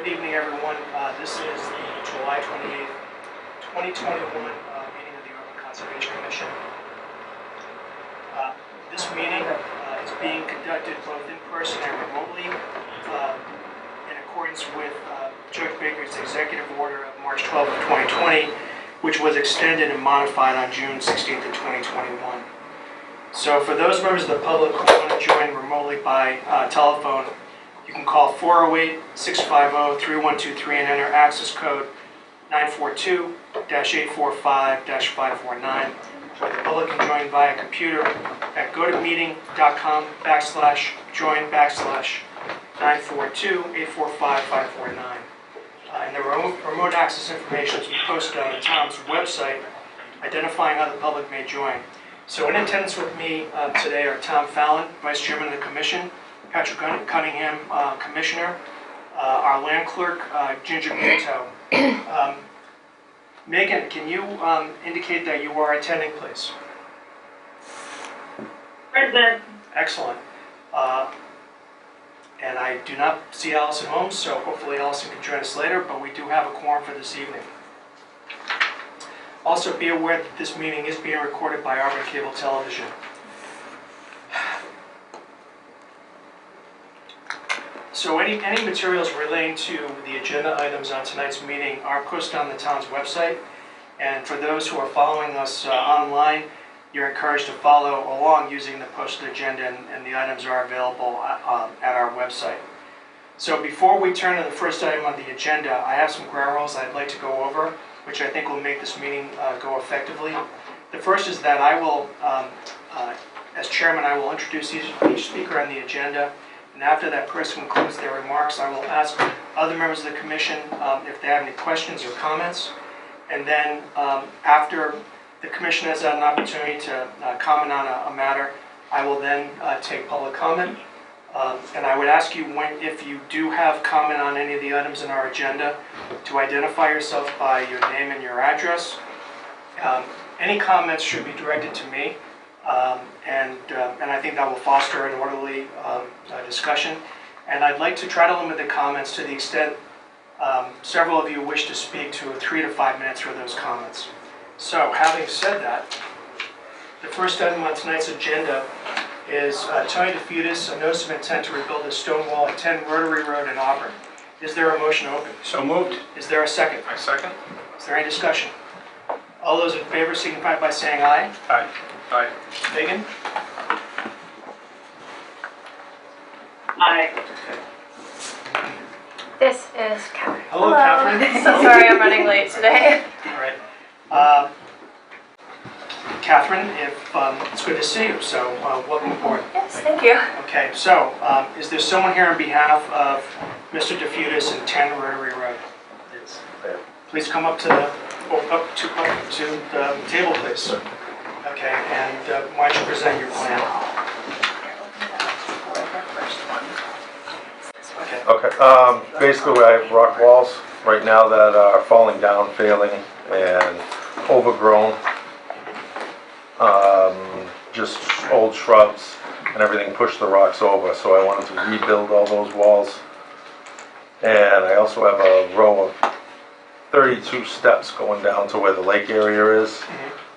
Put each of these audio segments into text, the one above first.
Good evening, everyone. This is the July 28th, 2021 meeting of the Auburn Conservation Commission. This meeting is being conducted both in person and remotely in accordance with Judge Baker's executive order of March 12th of 2020, which was extended and modified on June 16th of 2021. So for those members of the public who want to join remotely by telephone, you can call 408-650-3123 and enter access code 942-845-549. Or the public can join via computer at gotomeeting.com/join/942-845-549. And the remote access information is posted on the town's website identifying how the public may join. So in attendance with me today are Tom Fallon, Vice Chairman of the Commission, Patrick Cunningham, Commissioner, our land clerk, Ginger Pinto. Megan, can you indicate that you are attending, please? Present. Excellent. And I do not see Allison Holmes, so hopefully Allison can join us later, but we do have a quorum for this evening. Also be aware that this meeting is being recorded by Auburn Cable Television. So any materials relating to the agenda items on tonight's meeting are posted on the town's website. And for those who are following us online, you're encouraged to follow along using the posted agenda, and the items are available at our website. So before we turn to the first item on the agenda, I have some ground rules I'd like to go over, which I think will make this meeting go effectively. The first is that I will, as chairman, I will introduce each speaker on the agenda. And after that person concludes their remarks, I will ask other members of the commission if they have any questions or comments. And then after the commission has had an opportunity to comment on a matter, I will then take public comment. And I would ask you, if you do have comment on any of the items in our agenda, to identify yourself by your name and your address. Any comments should be directed to me. And I think that will foster an orderly discussion. And I'd like to try to limit the comments to the extent several of you wish to speak to 3 to 5 minutes for those comments. So, having said that, the first item on tonight's agenda is Tony DeFutis, a notice of intent to rebuild a stone wall at 10 Rotary Road in Auburn. Is there a motion open? So moved. Is there a second? I second. Is there any discussion? All those in favor signify by saying aye. Aye. Aye. Megan? Aye. This is Catherine. Hello, Catherine. So sorry I'm running late today. All right. Catherine, it's good to see you, so welcome aboard. Yes, thank you. Okay, so is there someone here on behalf of Mr. DeFutis and 10 Rotary Road? Yes. Please come up to the table, please. Okay, and why don't you present your plan? Okay, basically I have rock walls right now that are falling down, failing, and overgrown. Just old shrubs and everything pushed the rocks over, so I wanted to rebuild all those walls. And I also have a row of 32 steps going down to where the lake area is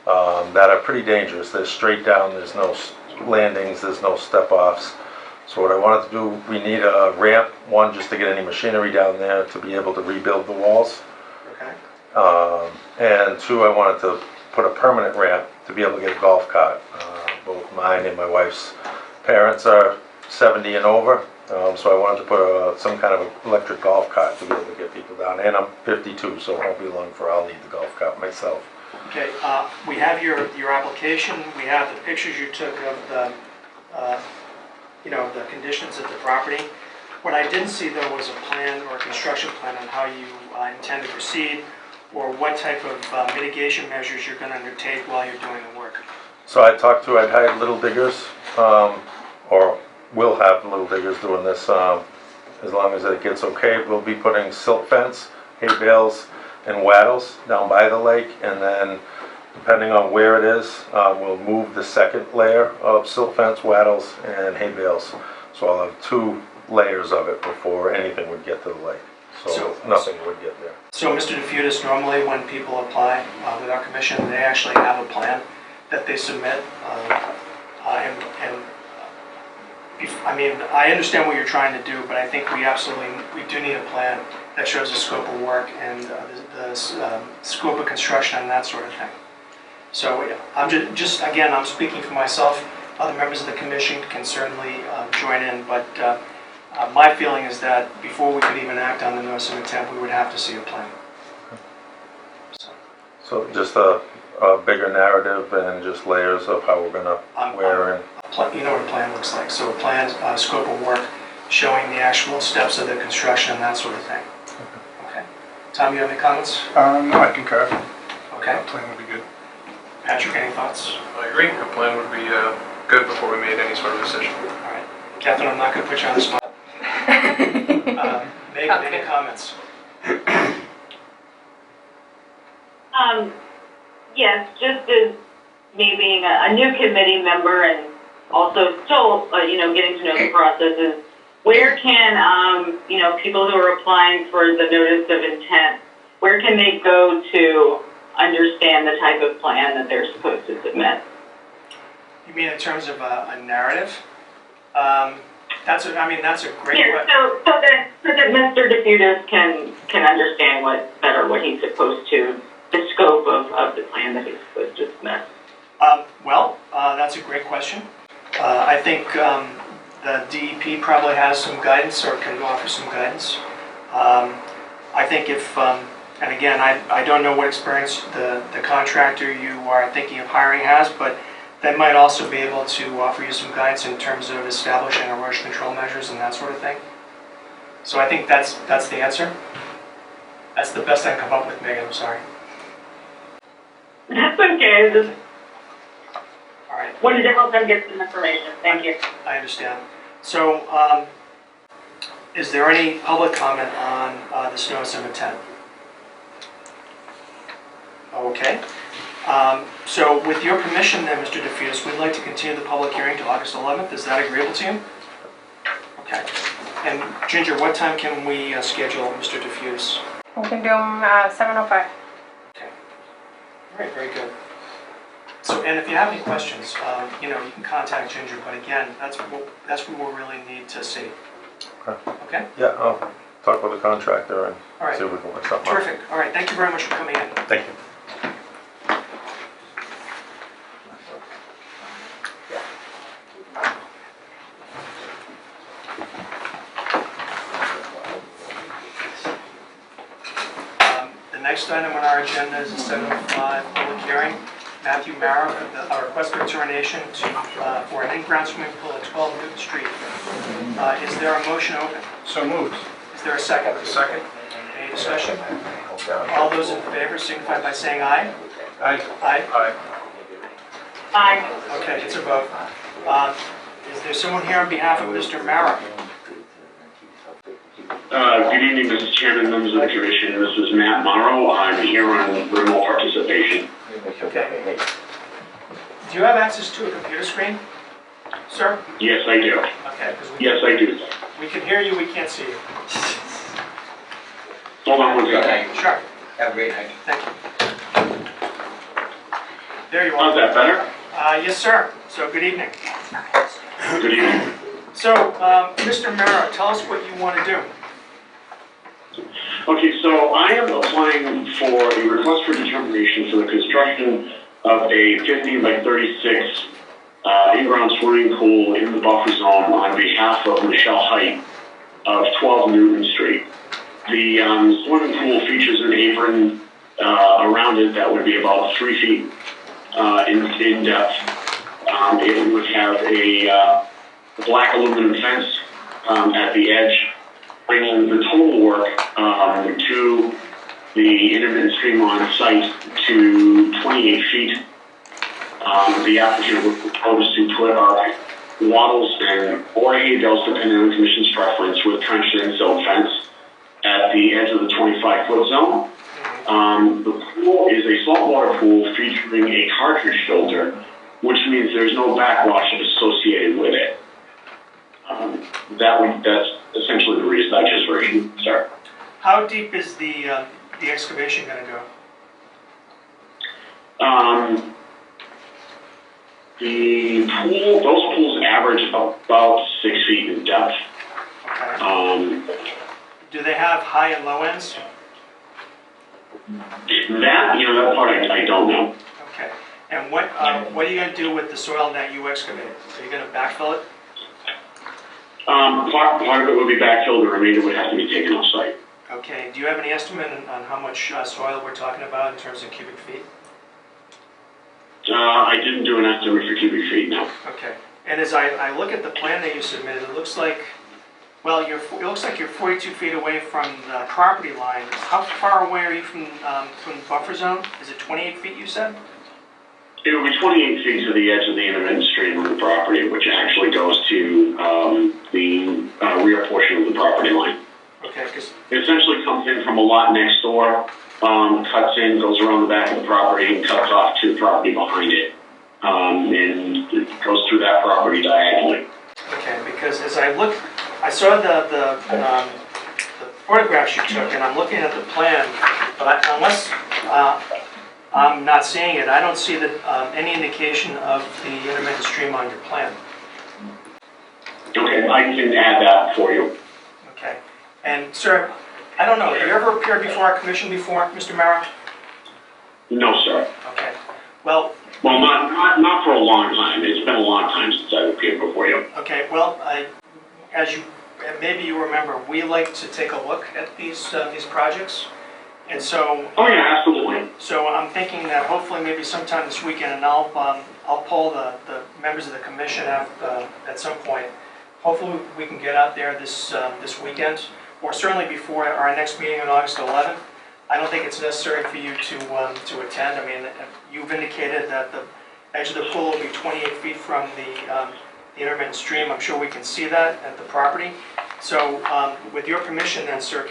that are pretty dangerous. They're straight down, there's no landings, there's no step-offs. So what I wanted to do, we need a ramp, one, just to get any machinery down there to be able to rebuild the walls. Okay. And two, I wanted to put a permanent ramp to be able to get a golf cart. Both mine and my wife's parents are 70 and over, so I wanted to put some kind of electric golf cart to be able to get people down. And I'm 52, so it won't be long for I'll need the golf cart myself. Okay, we have your application. We have the pictures you took of the the conditions of the property. What I didn't see though was a plan or a construction plan on how you intend to proceed, or what type of mitigation measures you're going to undertake while you're doing the work. So I'd hired little diggers, or will have little diggers doing this, as long as it gets okay. We'll be putting silt fence, hay bales, and wattles down by the lake, and then depending on where it is, we'll move the second layer of silt fence, wattles, and hay bales. So I'll have 2 layers of it before anything would get to the lake. so nothing would get there. So, Mr. DeFutis, normally when people apply with our commission, they actually have a plan that they submit. I mean, I understand what you're trying to do, but I think we do need a plan that shows the scope of work and the scope of construction and that sort of thing. So I'm again, I'm speaking for myself. Other members of the commission can certainly join in, but my feeling is that before we could even act on the notice of intent, we would have to see a plan. So just a bigger narrative and just layers of how we're gonna wear in. You know what a plan looks like. So a plan, scope of work, showing the actual steps of the construction and that sort of thing. Okay. Tom, you have any comments? No, I concur. Okay. A plan would be good. Patrick, any thoughts? I agree. A plan would be good before we made any sort of decision. All right. Catherine, I'm not going to put you on the spot. Megan, any comments? Yes, just as me being a new committee member and also still, getting to know the processes, where can, people who are applying for the notice of intent, where can they go to understand the type of plan that they're supposed to submit? You mean in terms of a narrative? That's a great Yeah, so that Mr. DeFutis can understand what he's supposed to, the scope of the plan that he's supposed to submit. That's a great question. I think the DEP probably has some guidance or can offer some guidance. I think if, and again, I don't know what experience the contractor you are thinking of hiring has, but they might also be able to offer you some guidance in terms of establishing erosion control measures and that sort of thing. So I think that's the answer. That's the best I can come up with, Megan, I'm sorry. That's okay. Just All right. wanted to help them get some information. Thank you. I understand. So, is there any public comment on this notice of intent? Okay. So, with your permission then, Mr. DeFutis, we'd like to continue the public hearing to August 11th. Is that agreeable to you? Okay. And Ginger, what time can we schedule Mr. DeFutis? We can do them 7:05. Okay. All right, very good. So, and if you have any questions, you can contact Ginger. But again, that's what we'll really need to see. Okay. Okay. Yeah, I'll talk with the contractor and All right. see if we can work something out. Terrific. All right. Thank you very much for coming in. Thank you. The next item on our agenda is a 7:05 public hearing. Matthew Mara, a request for determination for an in-ground swimming pool at 12 Newton Street. Is there a motion open? So moved. Is there a second? Second? Any discussion? All those in favor signify by saying aye. Aye. Aye. Aye. Aye. Okay, it's a vote. Is there someone here on behalf of Mr. Mara? Good evening, Mr. Chairman, members of the commission. This is Matt Morrow. I'm here on remote participation. Okay. Do you have access to a computer screen, sir? Yes, I do. Okay, because Yes, I do. we can hear you, we can't see you. Hold on one second. Sure, Have a great night. thank you. There you How's are. that better? Yes, sir. So, good evening. Good evening. So, Mr. Mara, tell us what you want to do. Okay, so I am applying for a request for determination for the construction of a 50 by 36 in-ground swimming pool in the buffer zone on behalf of Michelle Height of 12 Newton Street. The swimming pool features an apron around it that would be about 3 feet in depth. It would have a black aluminum fence at the edge, bringing the total work to the intermittent stream line site to 28 feet. The applicant would propose to put up wattles or hay bales, depending on the commission's preference, with trenched and silt fence at the edge of the 25-foot zone. The pool is a saltwater pool featuring a cartridge filter, which means there's no backwash associated with it. That's essentially the Reader's Digest version, sir. How deep is the excavation gonna go? The pool, those pools average about 6 feet in depth. Okay. Do they have high and low ends? That part I don't know. Okay. And what are you gonna do with the soil that you excavate? Are you gonna backfill it? Part of it would be backfilled, the remainder would have to be taken off site. Okay. Do you have any estimate on how much soil we're talking about in terms of cubic feet? I didn't do an estimate for cubic feet, no. Okay. And as I look at the plan that you submitted, it looks like, well, it looks like you're 42 feet away from the property line. How far away are you from the buffer zone? Is it 28 feet, you said? It would be 28 feet to the edge of the intermittent stream of the property, which actually goes to the rear portion of the property line. Okay, because It essentially comes in from a lot next door, cuts in, goes around the back of the property, and cuts off to the property behind it. And it goes through that property diagonally. okay, because as I look, I saw the photographs you took, and I'm looking at the plan, but unless I'm not seeing it, I don't see any indication of the intermittent stream on your plan. Okay, I can add that for you. Okay. And sir, I don't know, have you ever appeared before our commission before, Mr. Mara? No, sir. Okay. Well, Well, not for a long time. It's been a long time since I've appeared before you. okay, well, maybe you remember, we like to take a look at these projects. And so, Oh yeah, absolutely. so I'm thinking that hopefully maybe sometime this weekend, and I'll poll the members of the commission at some point. Hopefully we can get out there this weekend, or certainly before our next meeting on August 11th. I don't think it's necessary for you to attend. I mean, you've indicated that the edge of the pool will be 28 feet from the intermittent stream. I'm sure we can see that at the property. So with your permission then, sir,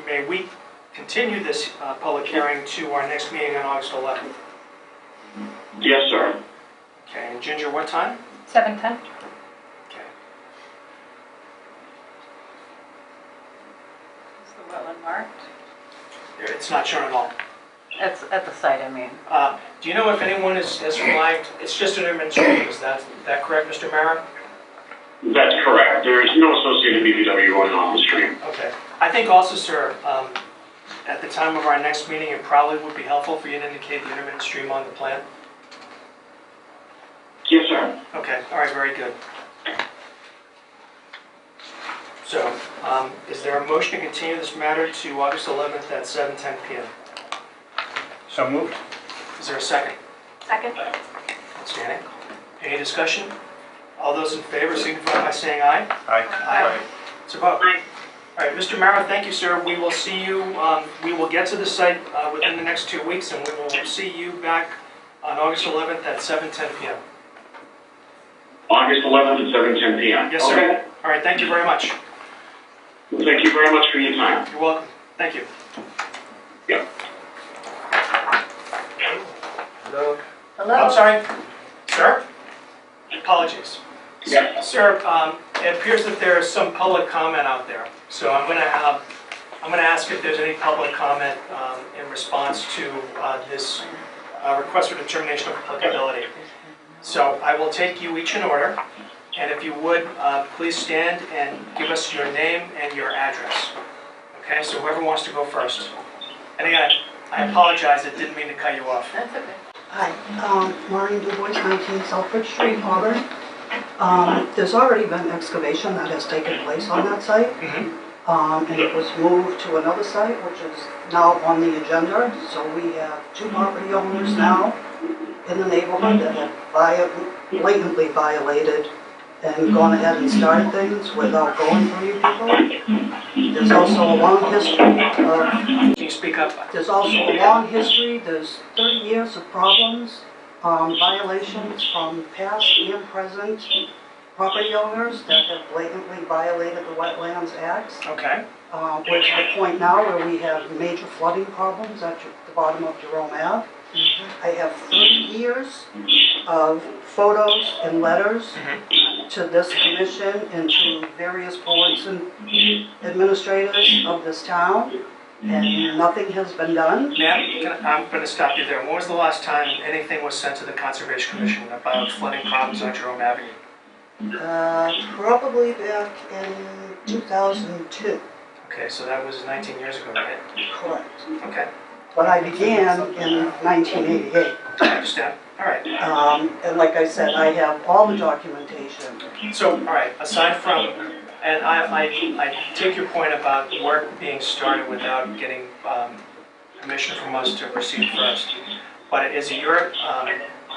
may we continue this public hearing to our next meeting on August 11th? Yes, sir. Okay, and Ginger, what time? 7:10. Okay. Is the wetland marked? It's not shown at all. It's at the site, I mean. Do you know if anyone has flagged, it's just an intermittent stream, is that correct, Mr. Mara? That's correct. There is no associated BVW going off the stream. Okay. I think also, sir, at the time of our next meeting, it probably would be helpful for you to indicate the intermittent stream on the plan. Yes, sir. Okay, all right, very good. So, is there a motion to continue this matter to August 11th at 7:10 p.m.? So moved. Is there a second? Second. Outstanding. Any discussion? All those in favor signify by saying aye. Aye. Aye. It's a vote. Aye. All right, Mr. Mara, thank you, sir. We will see you, we will get to the site within the next 2 weeks, and we will see you back on August 11th at 7:10 p.m. August 11th at 7:10 p.m. Yes, sir. Okay. All right, thank you very much. Thank you very much for your time. You're welcome. Thank you. Yep. Hello? Hello? I'm sorry. Sir? Apologies. Yeah. Sir, it appears that there is some public comment out there. So I'm gonna ask if there's any public comment in response to this request for determination of applicability. So I will take you each in order, and if you would, please stand and give us your name and your address. Okay, so whoever wants to go first. And again, I apologize, I didn't mean to cut you off. That's okay. Hi, Maureen DuBois, 19 Salford Street, Auburn. There's already been excavation that has taken place on that site, and it was moved to another site, which is now on the agenda. So we have 2 property owners now in the neighborhood that have blatantly violated and gone ahead and started things without going through you people. There's also a long history of Can you speak up? There's also a long history, there's 30 years of problems, violations from past and present property owners that have blatantly violated the Wetlands Acts. Okay. We're to the point now where we have major flooding problems at the bottom of Jerome Ave. I have 30 years of photos and letters to this commission and to various boards and administrators of this town, and nothing has been done. Ma'am, I'm going to stop you there. When was the last time anything was sent to the Conservation Commission about flooding problems on Jerome Avenue? Probably back in 2002. Okay, so that was 19 years ago, right? Correct. Okay, But I began in 1988. I understand. All right. And like I said, I have all the documentation. So, all right, aside from, and I take your point about work being started without getting permission from us to proceed first. But is it your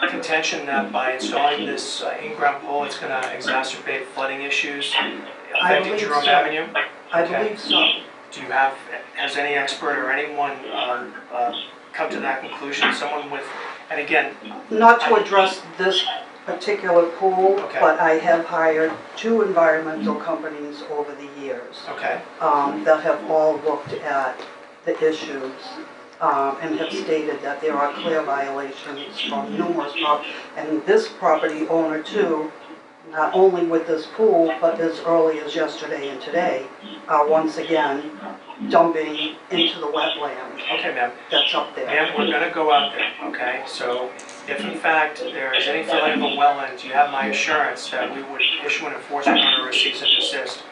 contention that by installing this in-ground pole, it's going to exacerbate flooding issues affecting believe Jerome so. Avenue? I Okay. believe so. Do you have, has any expert or anyone come to that conclusion? Someone with, and again, Not to address this particular pool, Okay. but I have hired 2 environmental companies over the years okay, that have all looked at the issues and have stated that there are clear violations from numerous properties. And this property owner too, not only with this pool, but as early as yesterday and today, are once again dumping into the wetland okay, ma'am. that's up there. Ma'am, we're gonna go out there, okay? So if in fact there is any filling of a wetland, you have my assurance that we would issue an enforcement order or cease and desist.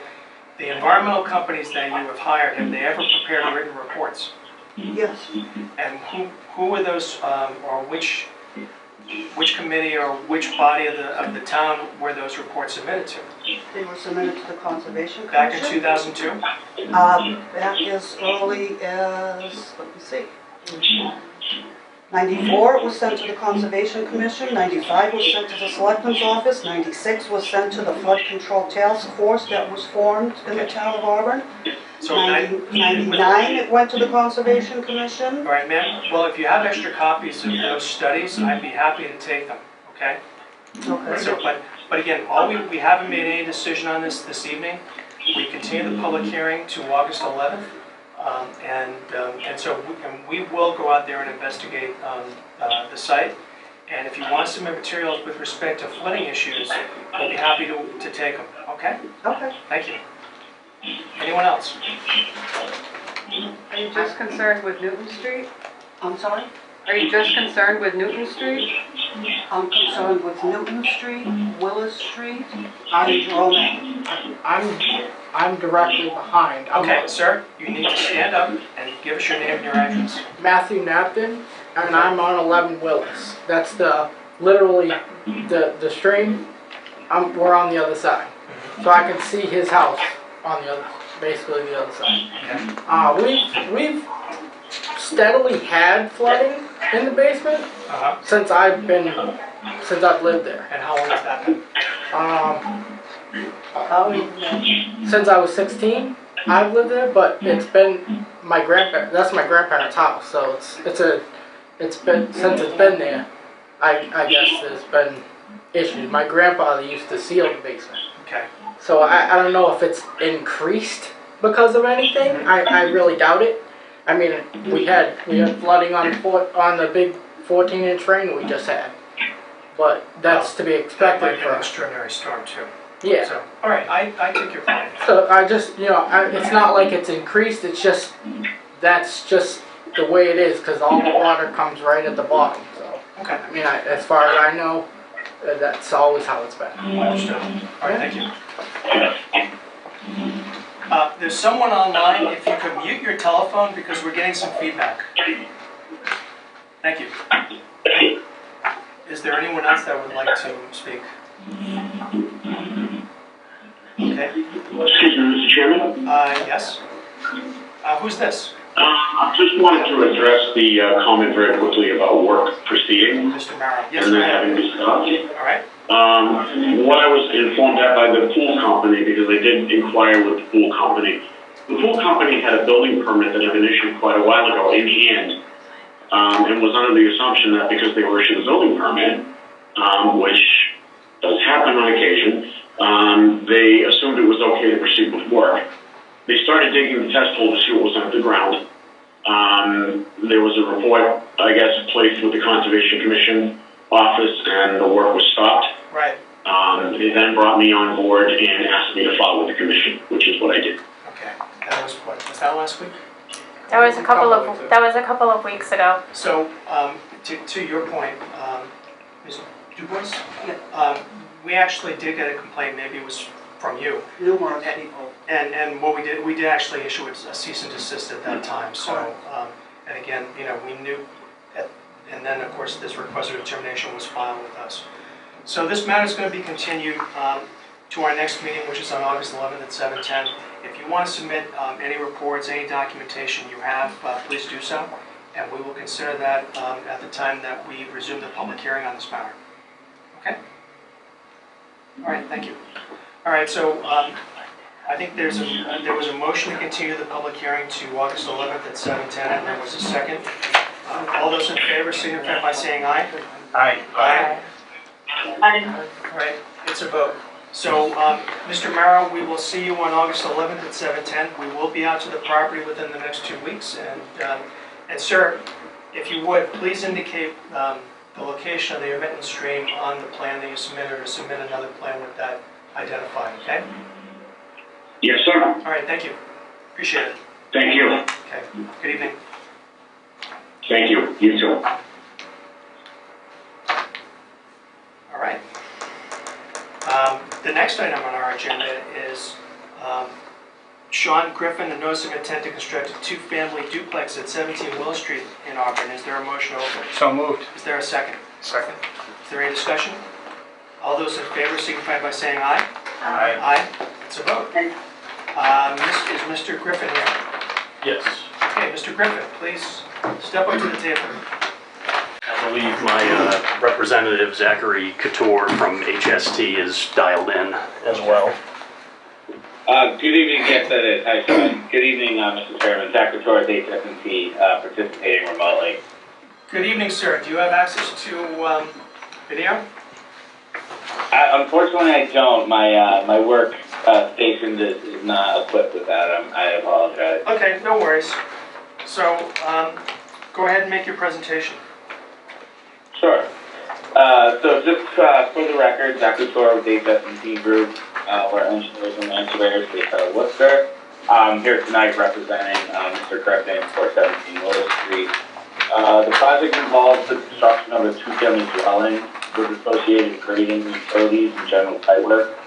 The environmental companies that you have hired, have they ever prepared written reports? Yes, And who are those, or which committee or which body of the town were those reports submitted to? they were submitted to the Conservation Commission. Back in 2002? Back as early as, let me see. 94 it was sent to the Conservation Commission, 95 was sent to the Selectman's Office, 96 was sent to the Flood Control Task Force that was formed in the town of Auburn. So 99 it went to the Conservation Commission. All right, ma'am. Well, if you have extra copies of those studies, I'd be happy to take them, okay? Okay. So, but again, we haven't made any decision on this evening. We continue the public hearing to August 11th. And so we will go out there and investigate the site. And if you want some materials with respect to flooding issues, we'll be happy to take them, okay? Okay. Thank you. Anyone else? Are you just concerned with Newton Street? I'm sorry? Are you just concerned with Newton Street? I'm concerned with Newton Street, Willis Street, and Jerome. I'm directly behind. I'm Okay, sir, you need to stand up and give us your name and your address. Matthew Napton, and I'm on 11 Willis. That's literally the stream. We're on the other side, so I can see his house on the other, basically the other side. Okay. We've steadily had flooding in the basement since I've lived there. And how long has that been? Since I was 16, I've lived there, but it's been that's my grandparents' house, so it's been since it's been there. I guess there's been issues. My grandfather used to seal the basement, Okay. so I don't know if it's increased because of anything. I really doubt it. I mean, we had flooding on the big 14-inch rain we just had, but that's to be That expected might be for an us. extraordinary storm too. Yeah. So, all right, I take your point. So I just, it's not like it's increased. It's just that's just the way it is because all the water comes right at the bottom. So Okay. I mean, as far as I know, that's always how it's been. Understood. All right, thank you. There's someone online, if you could mute your telephone because we're getting some feedback. Thank you. Is there anyone else that would like to speak? Okay. Excuse me, Mr. Chairman. Yes. Who's this? I just wanted to address the comment very quickly about work proceeding Mr. Marrow. Yes, and then ma'am. having to stop. All right. What I was informed at by the pool company, because I did inquire with the pool company, the pool company had a building permit that had been issued quite a while ago in hand, and was under the assumption that because they were issued a building permit, which does happen on occasion, they assumed it was okay to proceed with work. They started digging the test hole to see what was under the ground. There was a report, I guess, placed with the Conservation Commission office, and the work was stopped. Right. They then brought me on board and asked me to file with the commission, which is what I did. Okay, that was what, was that last week? That was a couple of weeks ago. So, to your point, Ms. Dubois? Yeah. We actually did get a complaint, maybe it was from you. Numerous people. And what we did actually issue a cease and desist at that time, so, and again, you know, we knew, and then, of course, this request for determination was filed with us. So this matter is going to be continued to our next meeting, which is on August 11th at 7:10. If you want to submit any reports, any documentation you have, please do so, and we will consider that at the time that we resume the public hearing on this matter. Okay? All right, thank you. All right, so I think there was a motion to continue the public hearing to August 11th at 7:10, and there was a second. All those in favor signify by saying aye. Aye. Aye. All right, it's a vote. So, Mr. Morrow, we will see you on August 11th at 7:10. We will be out to the property within the next 2 weeks. And sir, if you would, please indicate the location of the emitting stream on the plan that you submitted, or submit another plan with that identified, okay? Yes, sir. All right, thank you. Appreciate it. Thank you. Okay, good evening. Thank you. You too. All right. The next item on our agenda is Sean Griffin, a notice of intent to construct a two-family duplex at 17 Willis Street in Auburn. Is there a motion to open? So moved. Is there a second? Second. Is there any discussion? All those in favor signify by saying aye. Aye. Aye. It's a vote. Is Mr. Griffin here? Yes. Okay, Mr. Griffin, please step up to the table. I believe my representative, Zachary Couture from HST, is dialed in as well. Good evening, yes, that is. Hi, Sean. Good evening, Mr. Chairman. Zach Couture, HST, participating remotely. Good evening, sir. Do you have access to video? Unfortunately, I don't. My work station is not equipped with that. I apologize. Okay, no worries. So, go ahead and make your presentation. Sure. So just for the record, Zach Couture with HST Group. We're engineers and land surveyors based out of Worcester. I'm here tonight representing Mr. Griffin for 17 Willis Street. The project involves the construction of a two-family dwelling with associated grading, utilities, and general pipe work.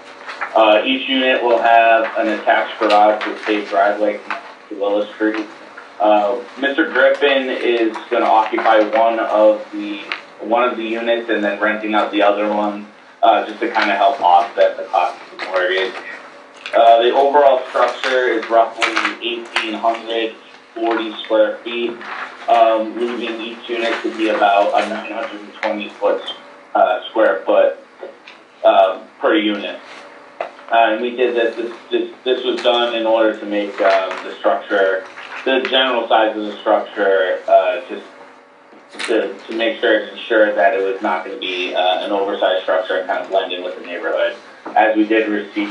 Each unit will have an attached garage with paved driveway to Willis Street. Mr. Griffin is going to occupy one of the units and then renting out the other one just to kind of help offset the cost of the mortgage. The overall structure is roughly 1,840 square feet, leaving each unit to be about a 920 square foot per unit. And we did this was done in order to make the structure, the general size of the structure, just to make sure to ensure that it was not going to be an oversized structure and kind of blend in with the neighborhood, as we did receive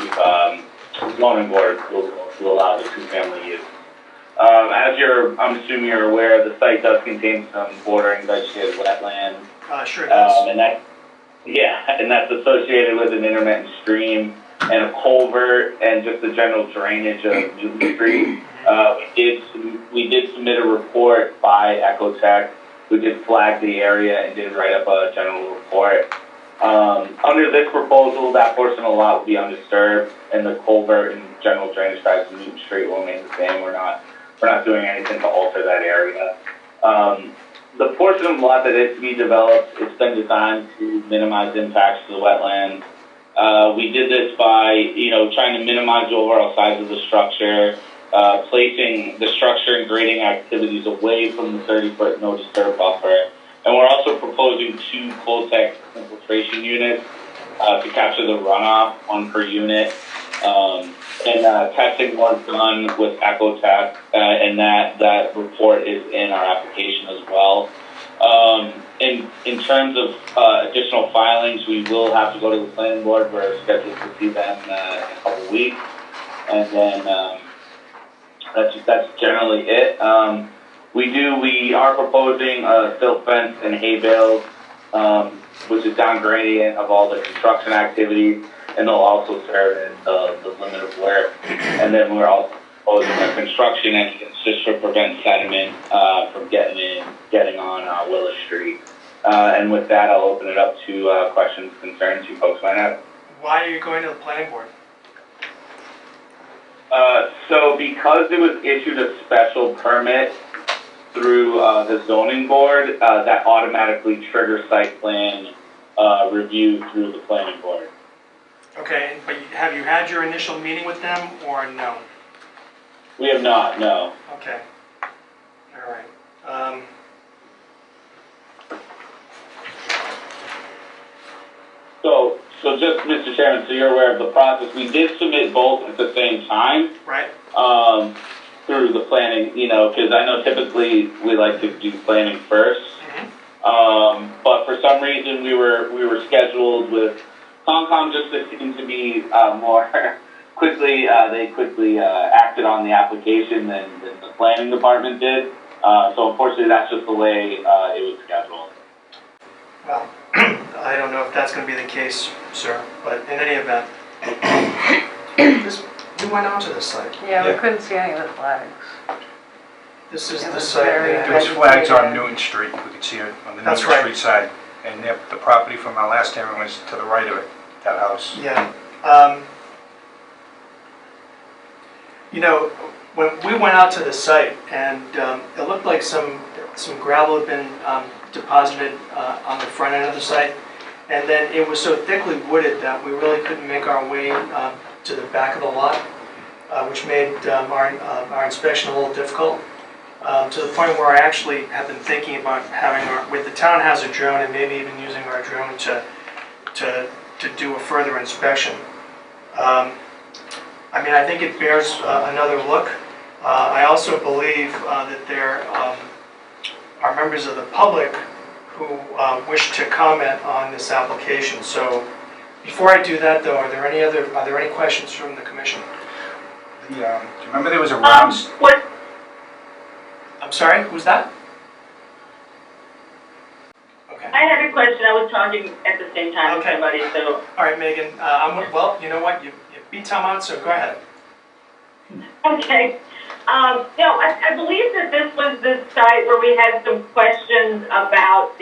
zoning board approval to allow the two-family use. I'm assuming you're aware, the site does contain some bordering vegetated wetland. Sure does. And that's associated with an intermittent stream and a culvert and just the general drainage of Newton Street. We did submit a report by Ecotech. We did flag the area and did write up a general report. Under this proposal, that portion of the lot will be undisturbed, and the culvert and general drainage tracks of Newton Street will remain the same. We're not doing anything to alter that area. The portion of the lot that is to be developed, it's been designed to minimize impacts to the wetland. We did this by, trying to minimize the overall size of the structure, placing the structure and grading activities away from the 30-foot no disturb buffer. And we're also proposing 2 Coltech infiltration units to capture the runoff, 1 per unit. Testing was done with Ecotech, and that report is in our application as well. In terms of additional filings, we will have to go to the planning board. We're scheduled to see them in a couple weeks, and then that's generally it. We are proposing silt fence and hay bales which is down gradient of all the construction activities, and they'll also serve as the limit of work. And then we're also proposing a construction entrance just to prevent sediment from getting on Willis Street. And with that, I'll open it up to questions, concerns you folks might have. Why are you going to the planning board? So because it was issued a special permit through the zoning board, that automatically triggers site plan review through the planning board. Okay, but have you had your initial meeting with them or no? We have not, no. Okay. All right. So just, Mr. Chairman, so you're aware of the process, we did submit both at the same time. Right. Through the planning, because I know typically we like to do planning first. But for some reason we were scheduled with Concom just seemed to be more quickly. They quickly acted on the application than the planning department did. So unfortunately, that's just the way it was scheduled. Well, I don't know if that's going to be the case, sir, but in any event, we went out to this site. Yeah, we couldn't see any of the flags. This is It the was site. very There was flags on Newton Street, we could see it on the That's Newton right. Street side. And the property from our last hearing was to the right of it, that house. Yeah. When we went out to the site, and it looked like some gravel had been deposited on the front end of the site, and then it was so thickly wooded that we really couldn't make our way to the back of the lot, which made our inspection a little difficult. To the point where I actually have been thinking about with the town has a drone, and maybe even using our drone to do a further inspection. I think it bears another look. I also believe that there are members of the public who wish to comment on this application. So before I do that, though, are there any questions from the commission? Do you remember there was a round... What? I'm sorry, who's that? Okay. I had a question. I was talking at the same time with Okay. somebody, so. All right, Megan. Well, you know what? You beat Tom out, so go ahead. Okay. No, I believe that this was the site where we had some questions about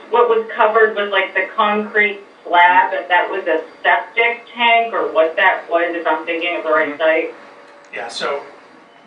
what was covered was like the concrete slab, and that was a septic tank, or what that was, if I'm thinking of the right site. Yeah, so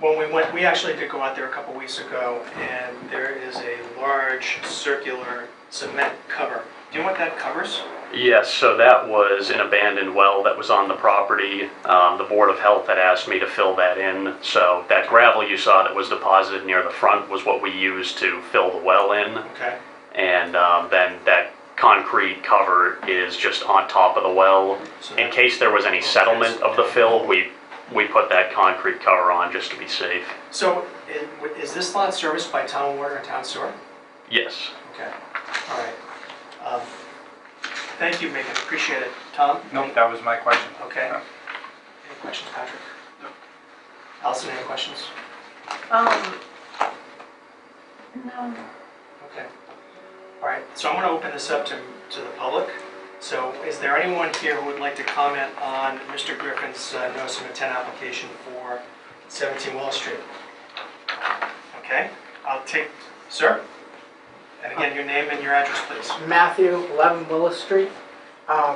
when we actually did go out there a couple weeks ago, and there is a large circular cement cover. Do you know what that covers? Yes, so that was an abandoned well that was on the property. The Board of Health had asked me to fill that in. So that gravel you saw that was deposited near the front was what we used to fill the well in. Okay. And then that concrete cover is just on top of the well. So In case there was any settlement of the fill, we put that concrete cover on just to be safe. So is this lot serviced by town water and town sewer? Yes. Okay. All right. Thank you, Megan. Appreciate it. Tom? Nope, that was my question. Okay. Any questions, Patrick? No. Allison, any questions? No. Okay. All right. So I'm going to open this up to the public. So is there anyone here who would like to comment on Mr. Griffin's notice of intent application for 17 Willis Street? Okay. I'll take, sir? And again, your name and your address, please. Matthew, 11 Willis Street.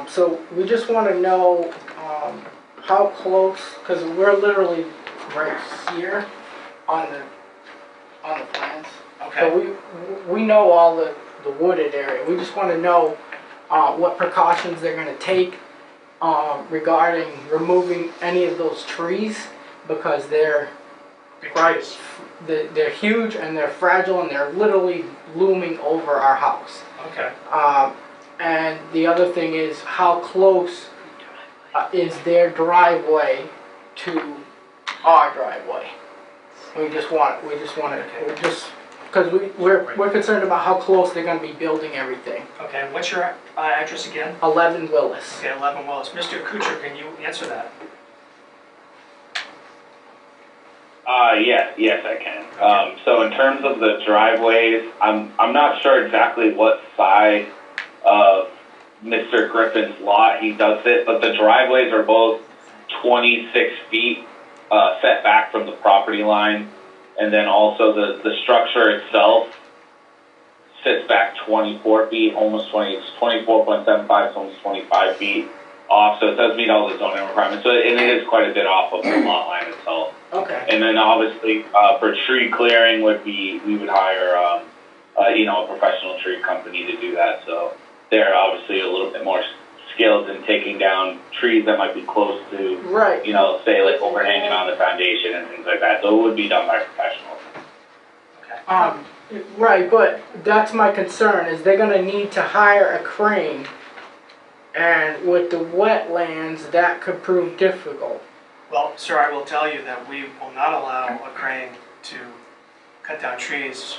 So we just want to know how close, because we're literally right here on the plans. Okay. So we know all the wooded area. We just want to know what precautions they're going to take regarding removing any of those trees, because they're they're huge and they're fragile and they're literally looming over our house. Okay. And the other thing is, how close is their driveway to our driveway? Because we're concerned about how close they're going to be building everything. Okay. And what's your address again? 11 Willis. Okay, 11 Willis. Mr. Kuchar, can you answer that? Yes, I can. So in terms of the driveways, I'm not sure exactly what side of Mr. Griffin's lot he does it, but the driveways are both 26 feet set back from the property line, and then also the structure itself sits back 24 feet, almost 20, it's 24.75, it's almost 25 feet off, so it does meet all the zoning requirements, so, and it is quite a bit off of the lot line itself. Okay. And then obviously, for tree clearing we would hire, a professional tree company to do that, so they're obviously a little bit more skilled in taking down trees that might be close to, Right. say like overhanging on the foundation and things like that, so it would be done by professionals. Right, but that's my concern, is they're gonna need to hire a crane, and with the wetlands, that could prove difficult. Well, sir, I will tell you that we will not allow a crane to cut down trees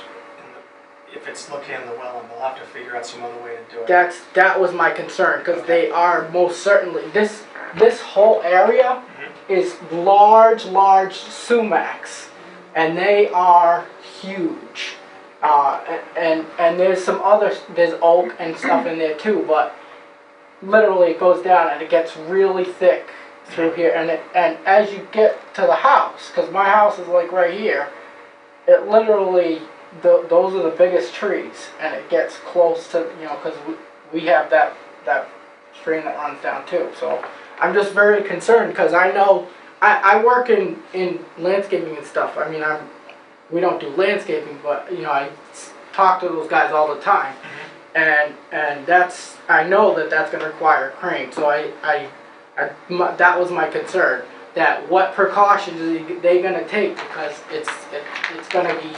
if it's located in the wetland. They'll have to figure out some other way to do it. That was my concern, because they are most certainly, this whole area is large sumacs, and they are huge. And there's some other, there's oak and stuff in there too, but literally it goes down and it gets really thick through here, and as you get to the house, because my house is like right here, it literally, those are the biggest trees, and it gets close to, because we have that stream that runs down too, so I'm just very concerned, because I know, I work in landscaping and stuff. I mean, we don't do landscaping, but I talk to those guys all the time, and I know that's going to require a crane. So that was my concern. That what precautions are they going to take, because it's going to be,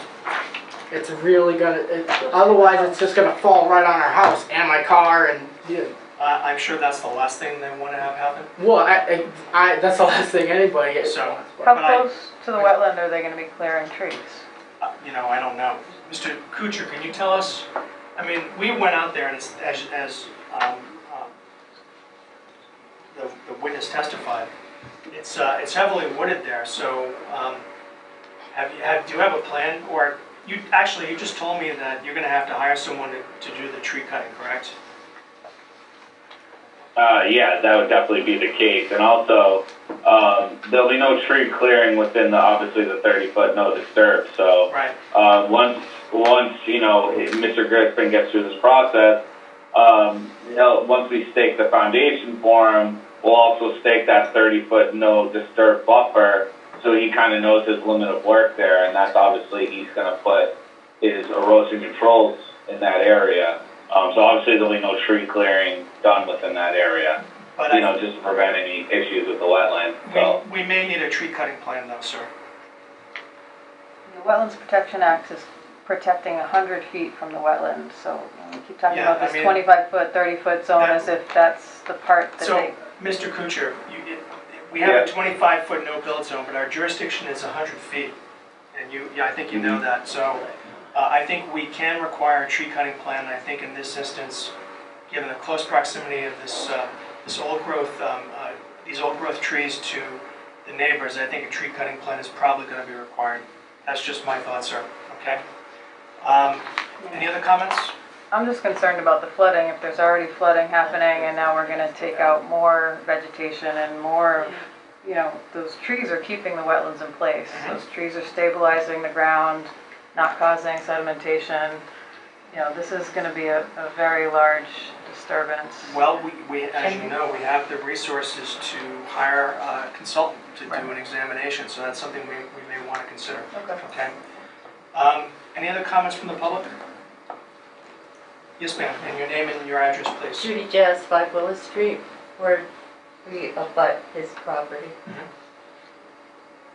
it's really going to. Otherwise, it's just going to fall right on our house and my car and. I'm sure that's the last thing they want to have happen. Well, that's the last thing anybody gets. So, How close to the wetland are they going to be clearing trees? I don't know. Mr. Kuchar, can you tell us? I mean, we went out there, and it's, as the witness testified, it's heavily wooded there. So, do you have a plan, or you just told me that you're going to have to hire someone to do the tree cutting, correct? Yeah, that would definitely be the case, and also there'll be no tree clearing within obviously the 30-foot no disturb. So right. Once Mr. Griffin gets through this process, once we stake the foundation for him, we'll also stake that 30-foot no disturb buffer, so he kind of knows his limit of work there, and that's obviously he's going to put his erosion controls in that area. So obviously there'll be no tree clearing done within that area, but just to prevent any issues with the wetland. So we may need a tree cutting plan though, sir. The Wetlands Protection Act is protecting 100 feet from the wetland, so we keep talking about this 25-foot, 30-foot zone as if that's the part that So, Mr. Kuchar, we have a 25-foot no-build zone, but our jurisdiction is 100 feet, and I think you know that. So. I think we can require a tree cutting plan. I think in this instance, given the close proximity of these old growth trees to the neighbors, I think a tree cutting plan is probably going to be required. That's just my thoughts, sir. Okay. Any other comments? I'm just concerned about the flooding. If there's already flooding happening, and now we're going to take out more vegetation and more. Those trees are keeping the wetlands in place. Those trees are stabilizing the ground, not causing sedimentation. This is going to be a very large disturbance. Well, we as you know, we have the resources to hire a consultant to do an examination, so that's something we may want to consider. Okay. Any other comments from the public? Yes, ma'am, and your name and your address, please. Judy Jazz, 5 Willis Street, where we abut his property.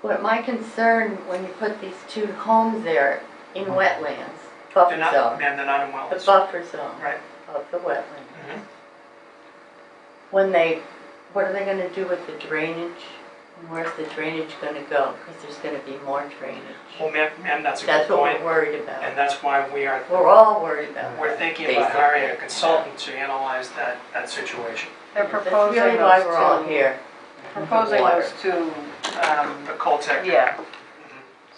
What my concern when you put these 2 homes there in wetlands, buffer zone. Ma'am, they're not in wetlands. The buffer zone right. of the wetland. What are they going to do with the drainage? And where's the drainage going to go? Because there's going to be more drainage. Well, ma'am, that's a good point. That's what we're worried about. And that's why we're all worried about. We're thinking about hiring a consultant to analyze that situation. They're proposing That's really why we're all here. Proposing those 2. The Coltec. Yeah.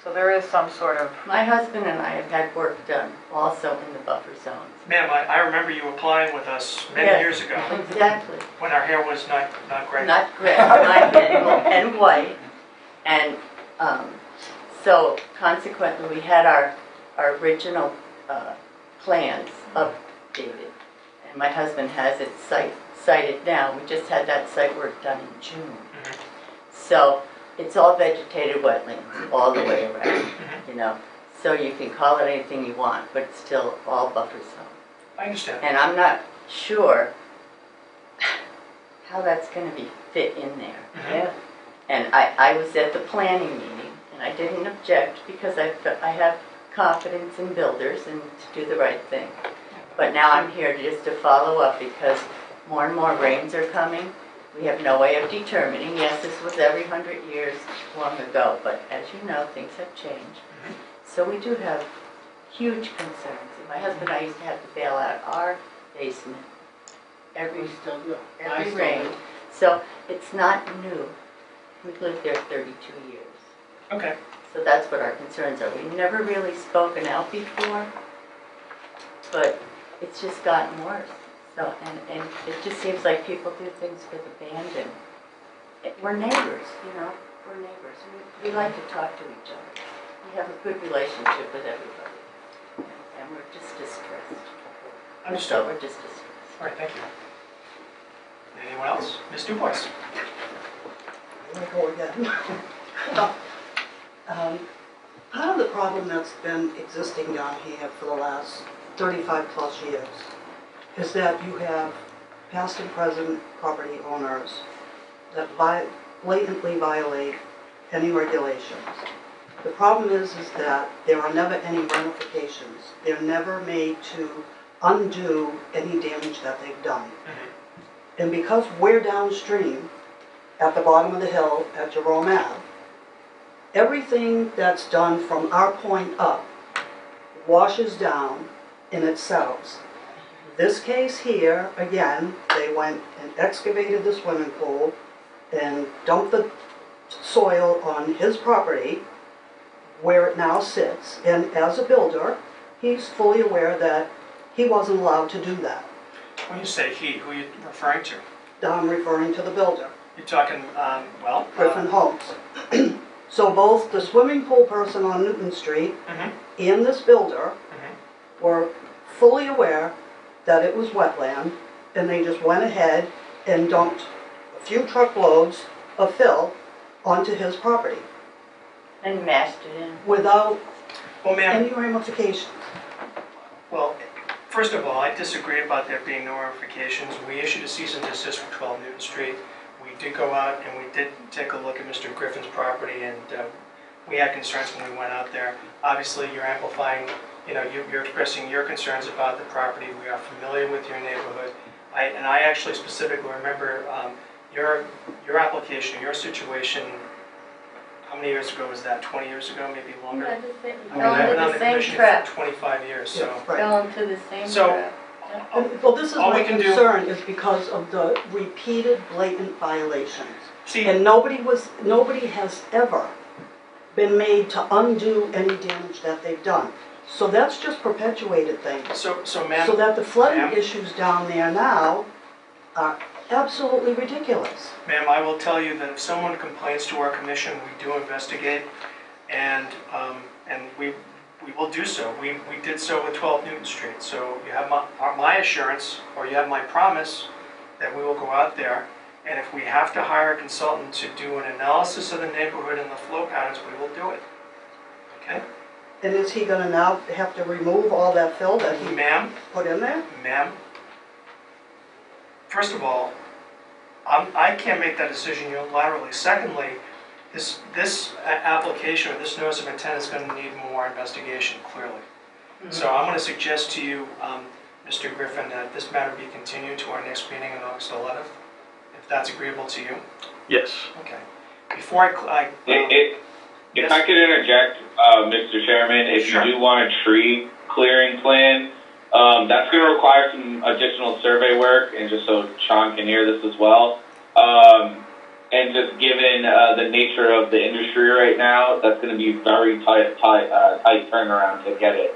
So there is some sort of, My husband and I have had work done also in the buffer zones. Ma'am, I remember you applying with us many Yes, years ago, Exactly. when our hair was not great. Not gray, mine and white. And so consequently, we had our original plans updated. And my husband has it cited now. We just had that site work done in June. So it's all vegetated wetlands all the way around, you know. So you can call it anything you want, but it's still all buffer zone. I understand. And I'm not sure how that's going to be fit in there. yeah, And I was at the planning meeting, and I didn't object because I have confidence in builders and to do the right thing. But now I'm here just to follow up because more and more rains are coming. We have no way of determining. Yes, this was every 100 years long ago, but as you know, things have changed. So we do have huge concerns. And my husband and I used to have to bail out our basement every rain. So it's not new. We've lived there 32 years. Okay. So that's what our concerns are. We've never really spoken out before, but it's just gotten worse. So, and it just seems like people do things with abandon. We're neighbors, you know, we're neighbors. We like to talk to each other. We have a good relationship with everybody. And we're just distressed. Understood. So we're just distressed. All right, thank you. Anyone else? Ms. DuBois? Here I go again. Part of the problem that's been existing down here for the last 35 plus years is that you have past and present property owners that blatantly violate any regulations. The problem is that there are never any ramifications. They're never made to undo any damage that they've done. And because we're downstream at the bottom of the hill at Jerome Ave, everything that's done from our point up washes down and it settles. This case here, again, they went and excavated the swimming pool and dumped the soil on his property where it now sits. And as a builder, he's fully aware that he wasn't allowed to do that. When you say he, who are you referring to? I'm referring to the builder, You're talking, Griffin Homes. So both the swimming pool person on Newton Street and this builder were fully aware that it was wetland, and they just went ahead and dumped a few truckloads of fill onto his property And mashed it in. without Well, ma'am, any ramifications. well, first of all, I disagree about there being no ramifications. We issued a cease and desist for 12 Newton Street. We did go out and we did take a look at Mr. Griffin's property, and we had concerns when we went out there. Obviously, you're amplifying, you know, you're expressing your concerns about the property. We are familiar with your neighborhood. I actually specifically remember your application, your situation. How many years ago was that? 20 years ago, maybe longer? Yeah, I've fell been on into the the same commission trap. for 25 years, so. Right. Fell into the same So, trap. Well, this is All my we can do- concern is because of the repeated blatant violations. See, And nobody has ever been made to undo any damage that they've done. So that's just perpetuated things. so ma'am. So that the flooding Ma'am? issues down there now are absolutely ridiculous. Ma'am, I will tell you that if someone complains to our commission, we do investigate, and we will do so. We did so with 12 Newton Street. So you have my assurance, or you have my promise, that we will go out there, and if we have to hire a consultant to do an analysis of the neighborhood and the flow patterns, we will do it. Okay? And is he gonna now have to remove all that fill that he Ma'am, put in there? ma'am, first of all, I can't make that decision unilaterally. Secondly, this application or this notice of intent is going to need more investigation, clearly. So I'm going to suggest to you, Mr. Griffin, that this matter be continued to our next meeting on August 11th, if that's agreeable to you. Yes. Okay. Before If I could interject, Mr. Chairman, if Sure. you do want a tree clearing plan, that's going to require some additional survey work, and just so Sean can hear this as well. And just given the nature of the industry right now, that's going to be very tight turnaround to get it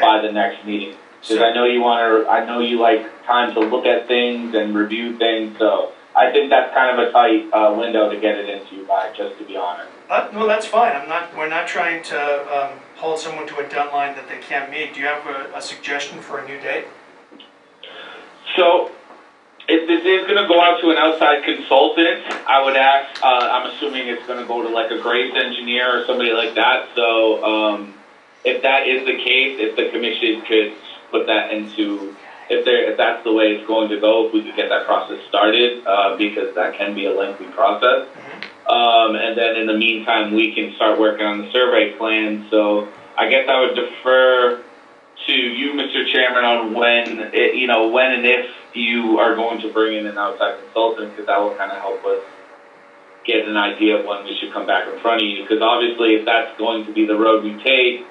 by the next meeting. Because I know you like time to look at things and review things, so I think that's kind of a tight window to get it into by, just to be honest. No, that's fine. We're not trying to hold someone to a deadline that they can't meet. Do you have a suggestion for a new date? So, if this is going to go out to an outside consultant, I would ask, I'm assuming it's going to go to like a graves engineer or somebody like that. So, if that is the case, if the commission could put that into, if that's the way it's going to go, if we could get that process started, because that can be a lengthy process. And then in the meantime, we can start working on the survey plan. So I guess I would defer to you, Mr. Chairman, on when and if you are going to bring in an outside consultant, because that will kind of help us get an idea of when we should come back in front of you. Because obviously, if that's going to be the road we take,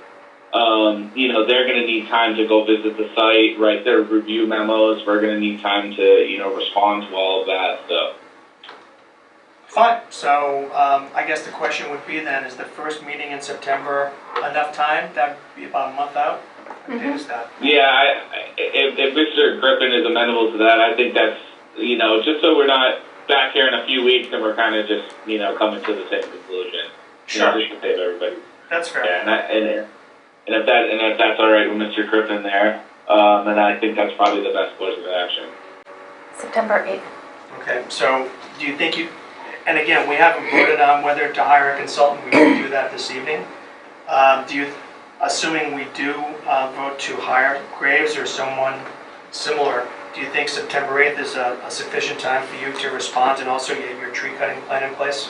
they're going to need time to go visit the site, write their review memos. We're going to need time to, respond to all of that. So. Fine. So I guess the question would be then, is the first meeting in September enough time? That would be about a month out? What date is that? Yeah, if Mr. Griffin is amenable to that, I think that's, just so we're not back here in a few weeks and we're kind of just, coming to the same conclusion. Sure. Just to save everybody. That's fair. Yeah, and if that's all right with Mr. Griffin there, then I think that's probably the best course of action. September 8th. Okay, so do you think and again, we haven't voted on whether to hire a consultant, we can do that this evening. Assuming we do vote to hire Graves or someone similar, do you think September 8th is a sufficient time for you to respond and also get your tree cutting plan in place?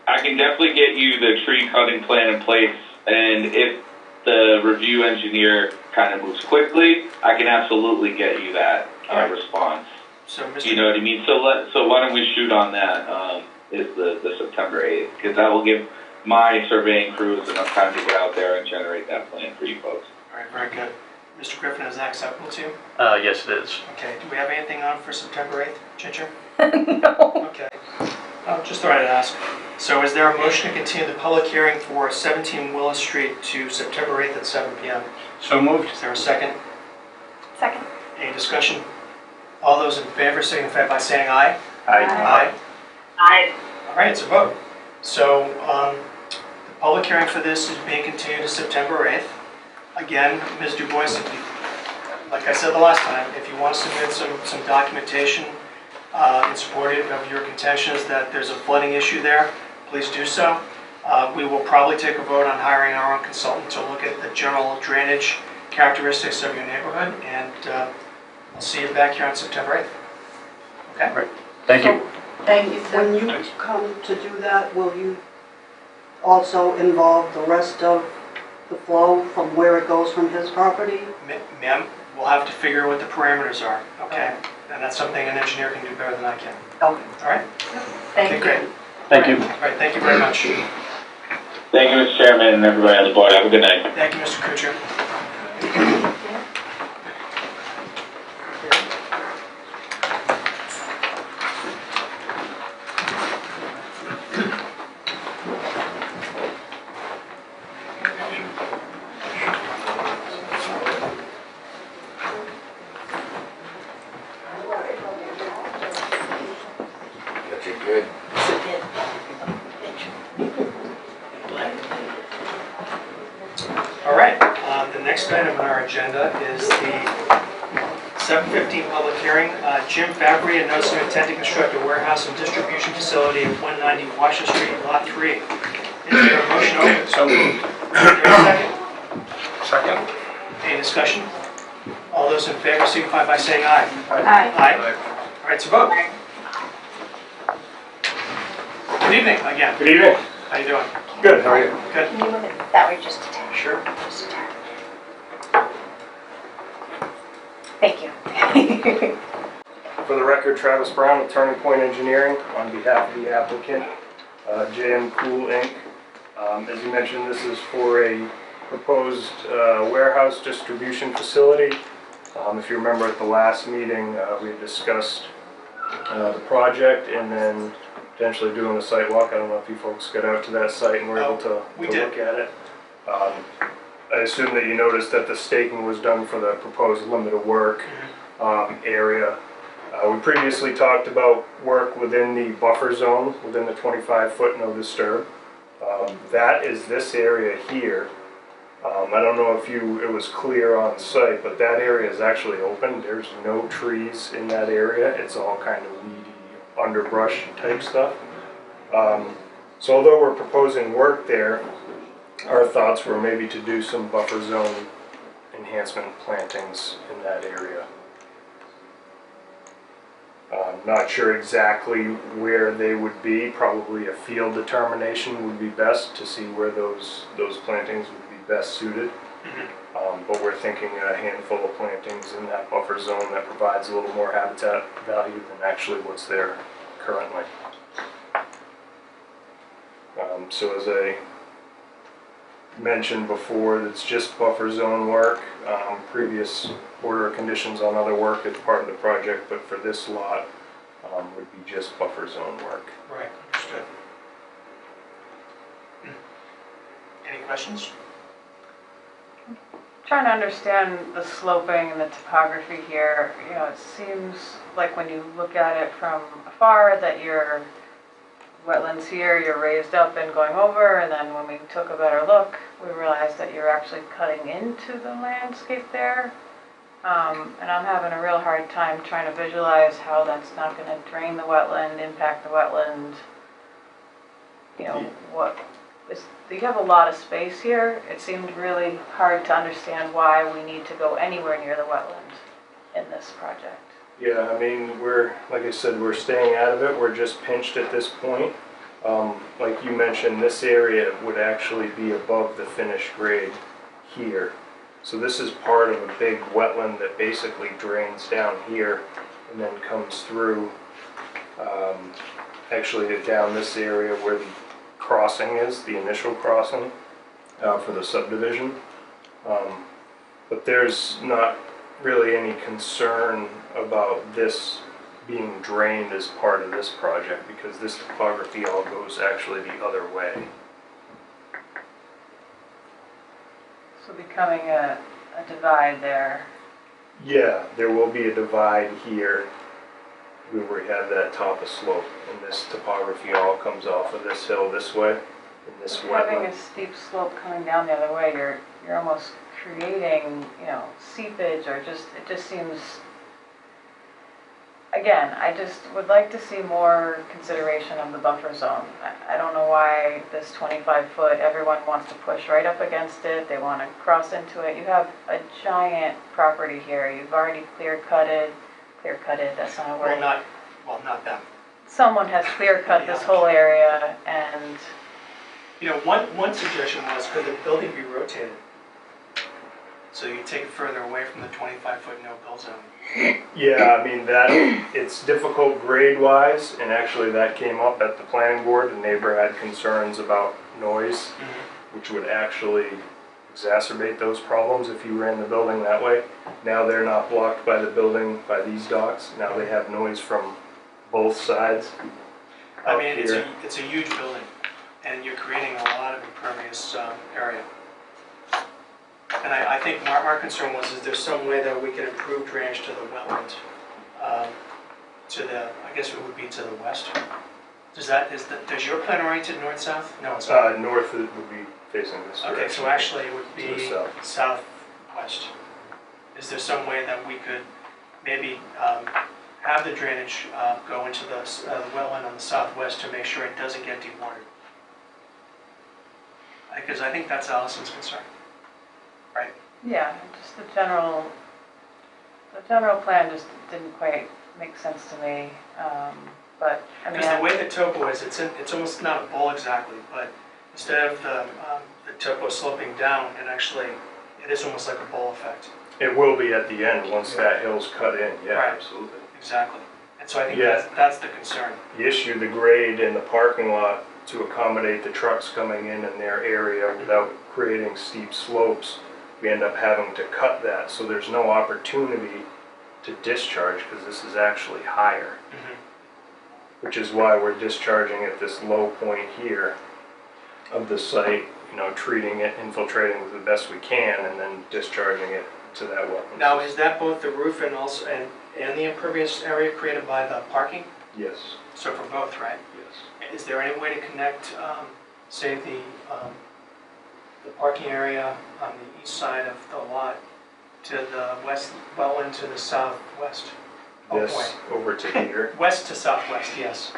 I can definitely get you the tree cutting plan in place, and if the review engineer kind of moves quickly, I can absolutely get you that response. So, you know what I mean? So why don't we shoot on that? Is the September 8th, because that will give my surveying crews enough time to get out there and generate that plan for you folks. All right, very good. Mr. Griffin, is that acceptable to you? Yes, it is. Okay, do we have anything on for September 8th, Ginger? No. Okay. Just thought I'd ask. So is there a motion to continue the public hearing for 17 Willis Street to September 8th at 7 p.m.? So moved. Is there a second? Second. Any discussion? All those in favor signify by saying aye. Aye. Aye. Aye. All right, it's a vote. So the public hearing for this is being continued to September 8th. Again, Ms. Du Bois, like I said the last time, if you want to submit some documentation in support of your contentions that there's a flooding issue there, please do so. We will probably take a vote on hiring our own consultant to look at the general drainage characteristics of your neighborhood, and I'll see you back here on September 8th. Okay? Right. Thank you. And when you come to do that, will you also involve the rest of the flow from where it goes from his property? Ma'am, we'll have to figure what the parameters are, okay? And that's something an engineer can do better than I can. Okay. All right? Thank Okay, you. great. Thank you. All right, thank you very much. Thank you, Mr. Chairman, and everybody on the board. Have a good night. Thank you, Mr. Kuchar. All right, the next item on our agenda is the 7:15 public hearing. Jim Fabry, a notice of intent to construct a warehouse and distribution facility at 190 Washington Street, Lot 3. Is there a motion open? So moved. Is there a second? Second. Any discussion? All those in favor signify by saying aye. Aye. Aye. All right, it's a vote. Good evening again. Good evening. How you doing? Good, how are you? Good. Can you move it that way just a tad? Sure. Just a tad. Thank you. For the record, Travis Brown with Turning Point Engineering on behalf of the applicant, JM Cool Inc. As you mentioned, this is for a proposed warehouse distribution facility. If you remember at the last meeting, we discussed the project, and then potentially doing a site walk. I don't know if you folks got out to that site and were able to look at it. I assume that you noticed that the staking was done for the proposed limit of work area. We previously talked about work within the buffer zone, within the 25-foot no disturb. That is this area here. I don't know if it was clear on site, but that area is actually open. There's no trees in that area. It's all kind of weedy underbrush type stuff. So although we're proposing work there, our thoughts were maybe to do some buffer zone enhancement plantings in that area. Not sure exactly where they would be. Probably a field determination would be best to see where those plantings would be best suited. But we're thinking a handful of plantings in that buffer zone that provides a little more habitat value than actually what's there currently. So as I mentioned before, it's just buffer zone work. Previous order of conditions on other work is part of the project, but for this lot would be just buffer zone work. Right, understood. Any questions? Trying to understand the sloping and the topography here. You know, it seems like when you look at it from afar that your wetlands here, you're raised up and going over, and then when we took a better look, we realized that you're actually cutting into the landscape there. And I'm having a real hard time trying to visualize how that's not going to drain the wetland, impact the wetland. You know, you have a lot of space here. It seemed really hard to understand why we need to go anywhere near the wetland in this project. Yeah, I mean, like I said, we're staying out of it. We're just pinched at this point. Like you mentioned, this area would actually be above the finished grade here. So this is part of a big wetland that basically drains down here and then comes through, actually down this area where the crossing is, the initial crossing for the subdivision. But there's not really any concern about this being drained as part of this project because this topography all goes actually the other way. So becoming a divide there. Yeah, there will be a divide here where we have that top of slope, and this topography all comes off of this hill this way, and this wetland. Having a steep slope coming down the other way, you're almost creating, you know, seepage, or it just seems. Again, I just would like to see more consideration of the buffer zone. I don't know why this 25-foot, everyone wants to push right up against it. They want to cross into it. You have a giant property here. You've already clear-cutted, that's not a word. Not them. Someone has clear-cut this whole area, and... You know, one suggestion was, could the building be rotated? So you take it further away from the 25-foot no-build zone. Yeah, I mean, it's difficult grade-wise, and actually that came up at the planning board. The neighbor had concerns about noise, which would actually exacerbate those problems if you ran the building that way. Now they're not blocked by the building, by these docks. Now they have noise from both sides. I mean, it's a huge building, and you're creating a lot of impervious area. And I think our concern was, is there some way that we can improve drainage to the wetland? I guess it would be to the west. Does your plan oriented north-south? No, it's not. North would be facing this direction. Okay, so actually it would be south. southwest. Is there some way that we could maybe have the drainage go into the wetland on the southwest to make sure it doesn't get dewatered? Because I think that's Allison's concern. Right. Yeah, just the general plan just didn't quite make sense to me. But I mean, because the way the topo is, it's almost not a bowl exactly, but instead of the topo sloping down, it is almost like a bowl effect. It will be at the end once that hill's cut in. Yeah, right. Absolutely. Exactly. And so I think that's the concern. You issue the grade in the parking lot to accommodate the trucks coming in their area without creating steep slopes. We end up having to cut that, so there's no opportunity to discharge because this is actually higher. which is why we're discharging at this low point here of the site, you know, treating it, infiltrating the best we can, and then discharging it to that wetland. Now, is that both the roof and also, and the impervious area created by the parking? Yes, So for both, right? yes. Is there any way to connect, say, the parking area on the east side of the lot to the west wetland to the southwest? This boy. over to here. West to southwest, yes.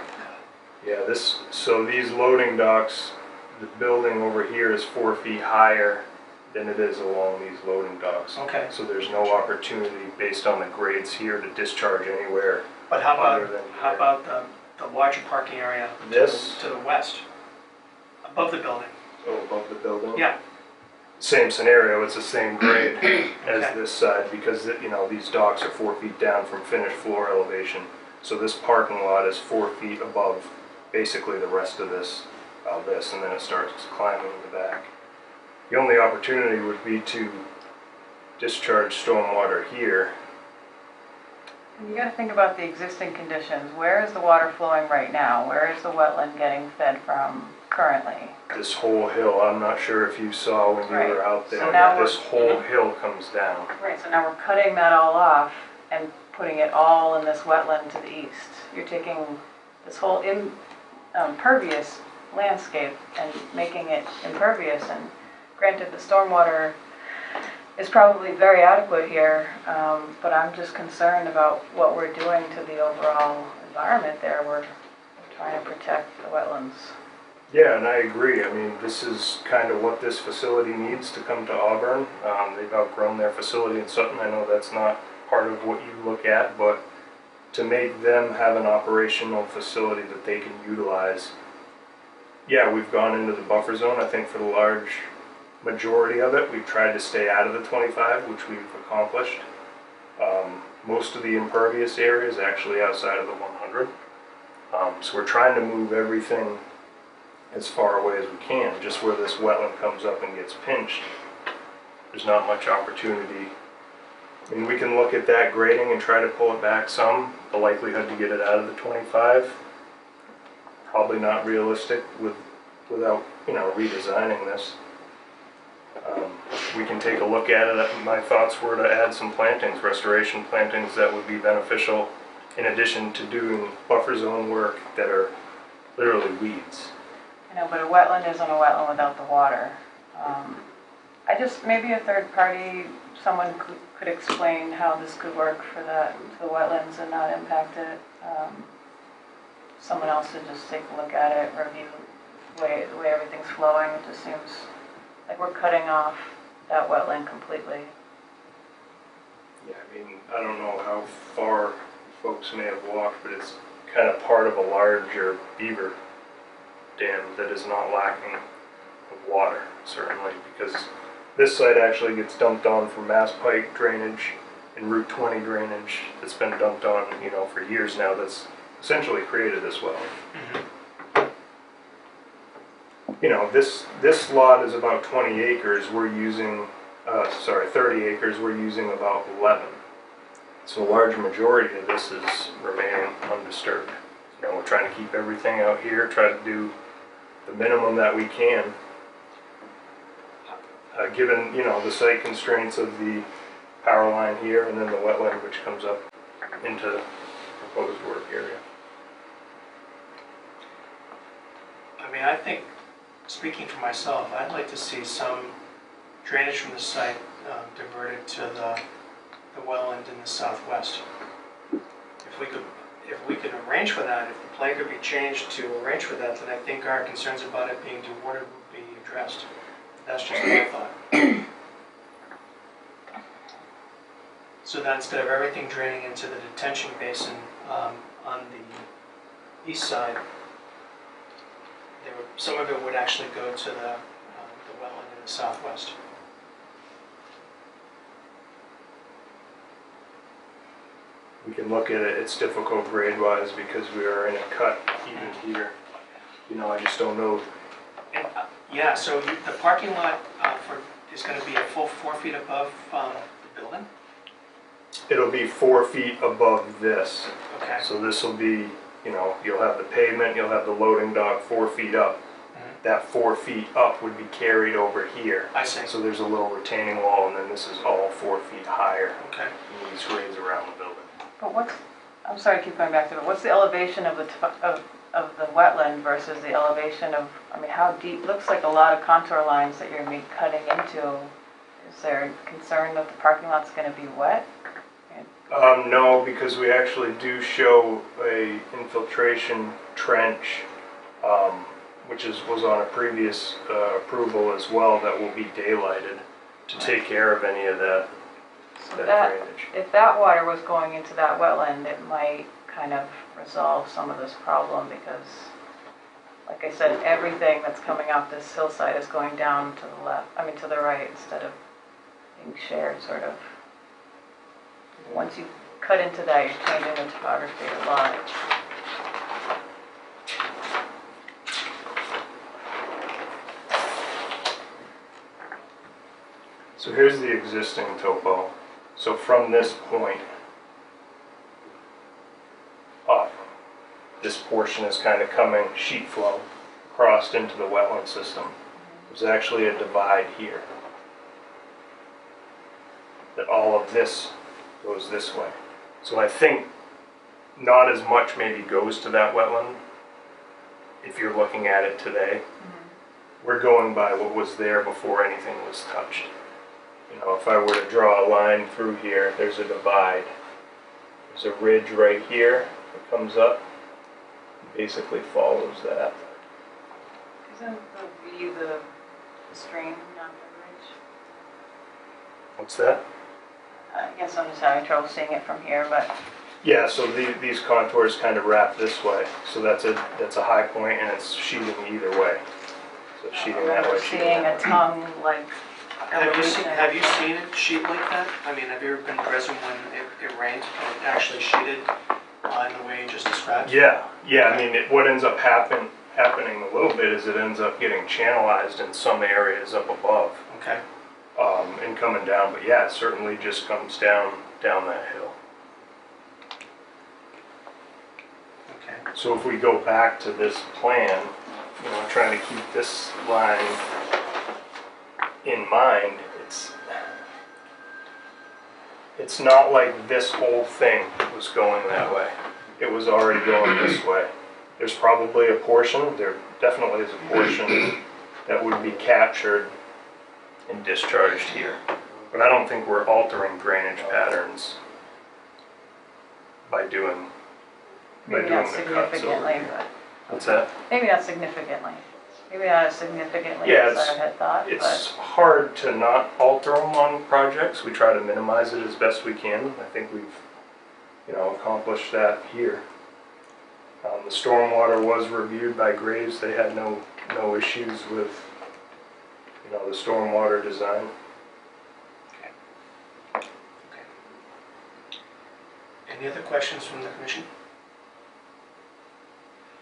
Yeah, so these loading docks, the building over here is 4 feet higher than it is along these loading docks. Okay. So there's no opportunity based on the grades here to discharge anywhere. But how Other about, than how here. about the larger parking area This, to the west, above the building? above the building? Yeah. Same scenario, it's the same grade as Okay. this side because, you know, these docks are 4 feet down from finished floor elevation. So this parking lot is 4 feet above basically the rest of this, and then it starts climbing in the back. The only opportunity would be to discharge stormwater here. You gotta think about the existing conditions. Where is the water flowing right now? Where is the wetland getting fed from currently? This whole hill, I'm not sure if you saw when you were Right. out So there, now this we're- whole hill comes down. Right, so now we're cutting that all off and putting it all in this wetland to the east. You're taking this whole impervious landscape and making it impervious, and granted, the stormwater is probably very adequate here, but I'm just concerned about what we're doing to the overall environment there. We're trying to protect the wetlands. Yeah, and I agree. I mean, this is kind of what this facility needs to come to Auburn. They've outgrown their facility in Sutton. I know that's not part of what you look at, but to make them have an operational facility that they can utilize. Yeah, we've gone into the buffer zone. I think for the large majority of it, we've tried to stay out of the 25, which we've accomplished. Most of the impervious area is actually outside of the 100. So we're trying to move everything as far away as we can. Just where this wetland comes up and gets pinched, there's not much opportunity. I mean, we can look at that grading and try to pull it back some. The likelihood to get it out of the 25, probably not realistic without, you know, redesigning this. We can take a look at it. My thoughts were to add some plantings, restoration plantings that would be beneficial in addition to doing buffer zone work that are literally weeds. You know, but a wetland isn't a wetland without the water. Maybe a third party, someone could explain how this could work for the wetlands and not impact it. Someone else should just take a look at it, review the way everything's flowing. It just seems like we're cutting off that wetland completely. Yeah, I mean, I don't know how far folks may have walked, but it's kind of part of a larger beaver dam that is not lacking of water, certainly, because this site actually gets dumped on from Mass Pike drainage and Route 20 drainage that's been dumped on, you know, for years now. That's essentially created this well. You know, this lot is about 20 acres. We're using, 30 acres. We're using about 11. So a large majority of this is remaining undisturbed. You know, we're trying to keep everything out here, try to do the minimum that we can. Given, you know, the site constraints of the power line here and then the wetland which comes up into the proposed work area. I mean, I think, speaking for myself, I'd like to see some drainage from the site diverted to the wetland in the southwest. If we could arrange for that, if the plan could be changed to arrange for that, then I think our concerns about it being dewatered would be addressed. That's just my thought. So that instead of everything draining into the detention basin on the east side, some of it would actually go to the wetland in the southwest. We can look at it, it's difficult grade-wise because we are in a cut even here. You know, I just don't know. And, yeah, so the parking lot is going to be a full 4 feet above the building? It'll be 4 feet above this. Okay. So this will be you know, you'll have the pavement, you'll have the loading dock 4 feet up. That 4 feet up would be carried over here. I see. So there's a little retaining wall, and then this is all 4 feet higher. Okay. And these grades around the building. But what's, I'm sorry to keep going back to it, what's the elevation of the, of the wetland versus the elevation of, I mean, how deep, looks like a lot of contour lines that you're gonna be cutting into. Is there concern that the parking lot's gonna be wet? No, because we actually do show a infiltration trench, which was on a previous approval as well, that will be daylighted to take care of any of that, So that drainage. if that water was going into that wetland, it might kind of resolve some of this problem because, like I said, everything that's coming off this hillside is going down to the left, I mean to the right, instead of being shared, sort of. Once you cut into that, you're changing the topography a lot. So here's the existing topo. So from this point up, this portion is kind of coming sheet flow across into the wetland system. There's actually a divide here. That all of this goes this way. So I think not as much maybe goes to that wetland if you're looking at it today. We're going by what was there before anything was touched. You know, if I were to draw a line through here, there's a divide. There's a ridge right here that comes up, basically follows that. Isn't the view the stream, not the ridge? What's that? I guess I'm just having trouble seeing it from here, but Yeah, so these contours kind of wrap this way. So that's a high point and it's sheeting either way. So it's sheeting that way, sheeting seeing a that way. tongue like. Have you seen it sheet like that? I mean, have you ever been present when it rained and it actually sheeted in the way you just described? Yeah, I mean, what ends up happening a little bit is it ends up getting channelized in some areas up above. Okay. And coming down, but yeah, it certainly just comes down that hill. Okay. So if we go back to this plan, you know, trying to keep this line in mind, it's not like this whole thing was going that way. It was already going this way. There's probably a portion, there definitely is a portion that would be captured and discharged here. But I don't think we're altering drainage patterns by doing Maybe not the cuts significantly, over. but What's that? maybe not significantly. Maybe not as significantly Yeah, as I had thought, It's but hard to not alter them on projects. We try to minimize it as best we can. I think we've, you know, accomplished that here. The stormwater was reviewed by Graves. They had no issues with, you know, the stormwater design. Any other questions from the commission?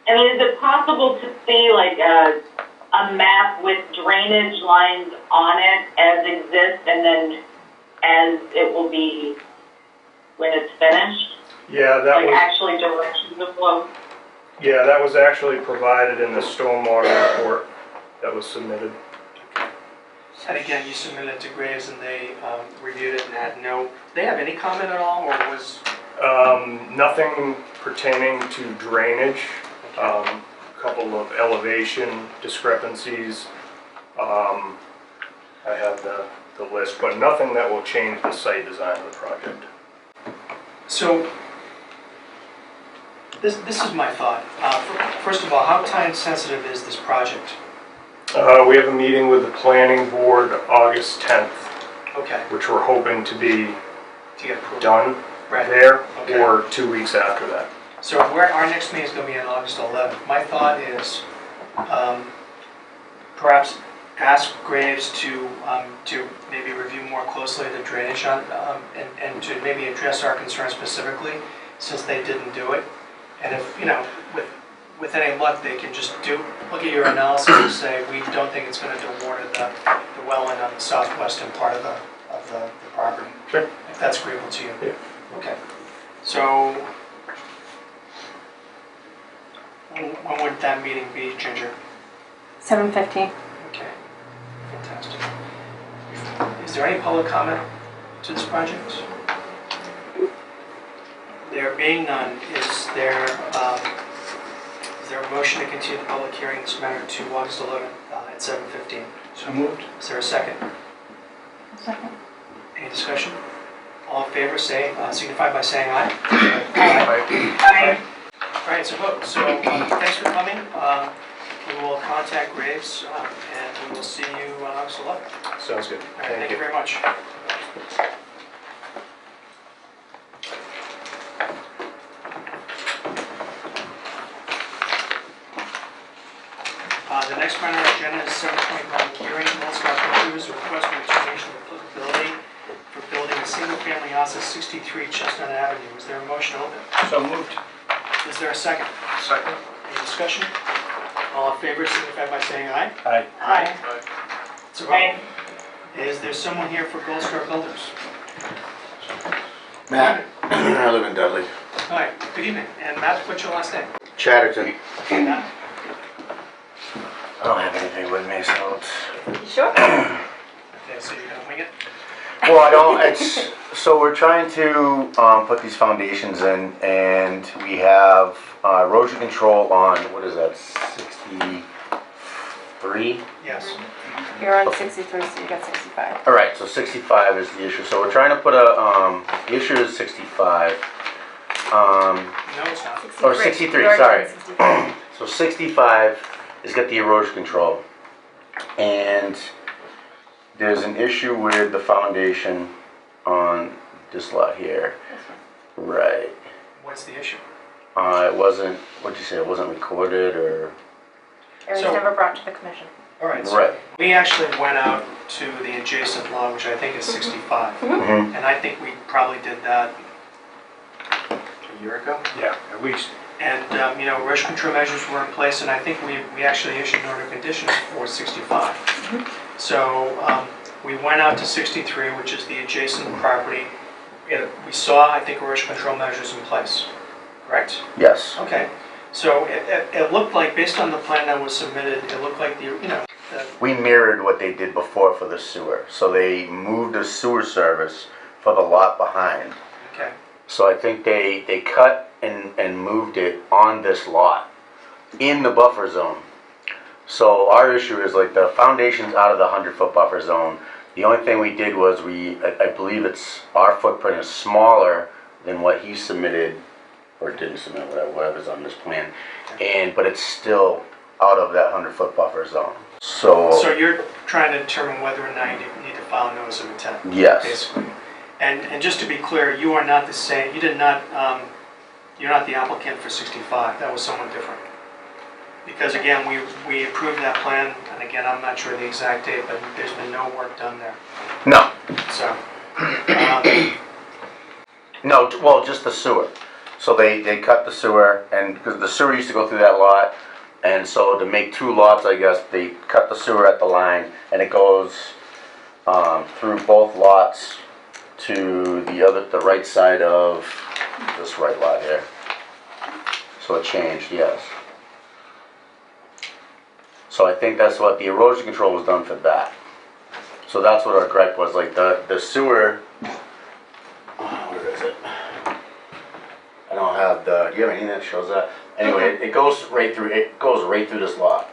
I mean, is it possible to see like a map with drainage lines on it as exists and then as it will be when it's finished? Yeah, that Like was. actually directions of flow? Yeah, that was actually provided in the stormwater report that was submitted. And again, you submitted it to Graves and they reviewed it and had no, they have any comment at all, or was? Nothing pertaining to drainage. A couple of elevation discrepancies. I have the list, but nothing that will change the site design of the project. So, this is my thought. First of all, how time sensitive is this project? We have a meeting with the planning board August 10th, Okay, which we're hoping to be to get approval. done Right. there Okay. or 2 weeks after that. So our next meeting is going to be on August 11th. My thought is perhaps ask Graves to maybe review more closely the drainage on, and to maybe address our concerns specifically, since they didn't do it. And if, you know, with any luck, they can just look at your analysis and say, we don't think it's going to do water the wetland on the southwestern part of the property. Sure. If that's agreeable to you. Yeah. Okay. So When would that meeting be, Ginger? 7:15. Okay, fantastic. Is there any public comment to this project? There being none, is there a motion to continue the public hearing in this matter to August 11th at 7:15? So moved. Is there a second? Second. Any discussion? All in favor, signify by saying aye. Aye. All right, so vote. So thanks for coming. We will contact Graves and we will see you on August 11th. Sounds good. All right, thank you very much. The next matter on our agenda is 7:20 public hearing. Willis Properties request for determination of applicability for building a single-family house at 63 Chestnut Avenue. Is there a motion to open? So moved. Is there a second? Second. Any discussion? All in favor, signify by saying aye. Aye. Aye. It's a vote. Is there someone here for Gold Star Builders? Matt, I live in Dudley. All right, good evening. And Matt, what's your last name? Chatterton. Okay, Matt. I don't have anything with me, so it's... You sure? Okay, so you're gonna wing it? Well, I don't, so we're trying to put these foundations in, and we have erosion control on, what is that, 63? Yes. You're on 63, so you got 65. All right, so 65 is the issue. So we're trying to put the issue is 65. No, it's not. Or 63, You're sorry. on 65. So 65 has got the erosion control. And there's an issue with the foundation on this lot here. Right. What's the issue? It wasn't, what'd you say, it wasn't recorded or? It was So- never brought to the commission. All right, so Right. we actually went out to the adjacent lot, which I think is 65. Mhm. And I think we probably did that a year ago. Yeah, at least. And, erosion control measures were in place, and I think we actually issued an order of conditions for 65. So we went out to 63, which is the adjacent property. We saw, I think, erosion control measures in place, correct? Yes. Okay. So it looked like, based on the plan that was submitted, it looked like We mirrored what they did before for the sewer. So they moved the sewer service for the lot behind. okay. So I think they cut and moved it on this lot in the buffer zone. So our issue is like the foundation's out of the 100-foot buffer zone. The only thing we did was I believe our footprint is smaller than what he submitted, or didn't submit, whatever's on this plan. But it's still out of that 100-foot buffer zone. So you're trying to determine whether or not you need to file a notice of intent? Yes. Basically. And just to be clear, you are not you're not the applicant for 65, that was someone different. Because again, we approved that plan, and again, I'm not sure the exact date, but there's been no work done there. No. So, No, well, just the sewer. So they cut the sewer, and because the sewer used to go through that lot, and so to make two lots, I guess, they cut the sewer at the line, and it goes through both lots to the right side of this right lot here. So it changed, yes. So I think that's what the erosion control was done for that. So that's what our gripe was, like the sewer. Where is it? I don't have do you have anything that shows that? Anyway, it goes right through this lot,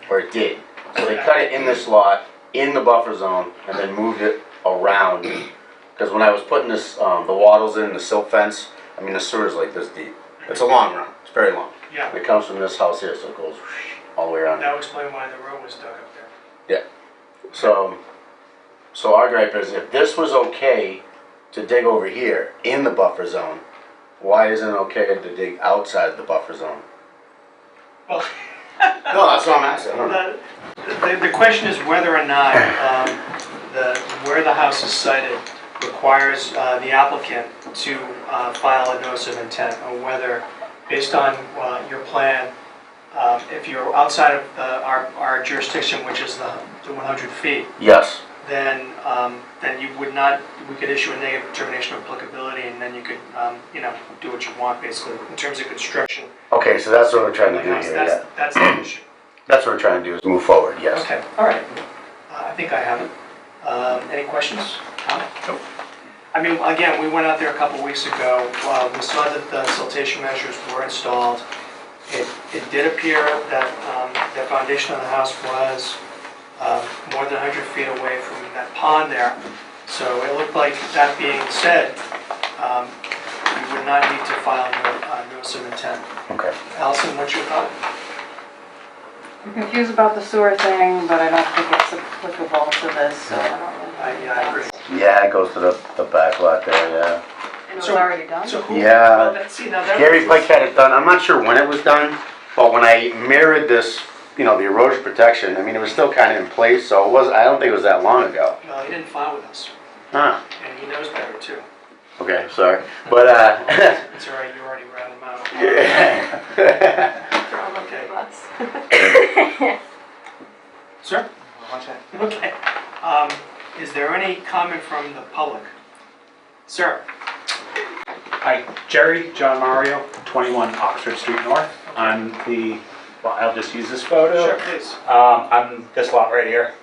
or it did. So they cut it in this lot, in the buffer zone, and then moved it around. Because when I was putting this, the wattles in, the silt fence, I mean the sewer's like this deep. It's a long run, it's very long. yeah, It comes from this house here, so it goes all the way around. that would explain why the road was dug up there. So our gripe is, if this was okay to dig over here in the buffer zone, why isn't it okay to dig outside the buffer zone? Well, No, that's what I'm asking. I don't know. the question is whether or not where the house is sited requires the applicant to file a notice of intent, or whether, based on your plan, if you're outside of our jurisdiction, which is the 100 feet, Yes. then you would not, we could issue a negative determination of applicability, and then you could, do what you want, basically, in terms of construction. Okay, so that's what we're trying to do here, yeah. That's the issue. That's what we're trying to do, is move forward, yes. Okay, all right. I think I have it. Any questions? Nope. I mean, again, we went out there a couple weeks ago. We saw that the siltation measures were installed. It did appear that the foundation of the house was more than 100 feet away from that pond there. So it looked like, that being said, we would not need to file a notice of intent. Okay. Allison, what's your thought? I'm confused about the sewer thing, but I don't think it's applicable to this, so I don't really. I agree. Yeah, it goes to the back lot there, yeah. It was already done? So who? Yeah. Well, see, now that Gary was- Pike had it done, I'm not sure when it was done, but when I mirrored this, the erosion protection, I mean, it was still kind of in place, so I don't think it was that long ago. Well, he didn't file with us, Huh, and he knows better too. okay, sorry, but, It's all right, you already ran him out. Okay. Sir? Okay. Is there any comment from the public? Sir? Hi, Jerry, John Mario, 21 Oxford Street North. I'm I'll just use this photo. Sure, please. I'm this lot right here.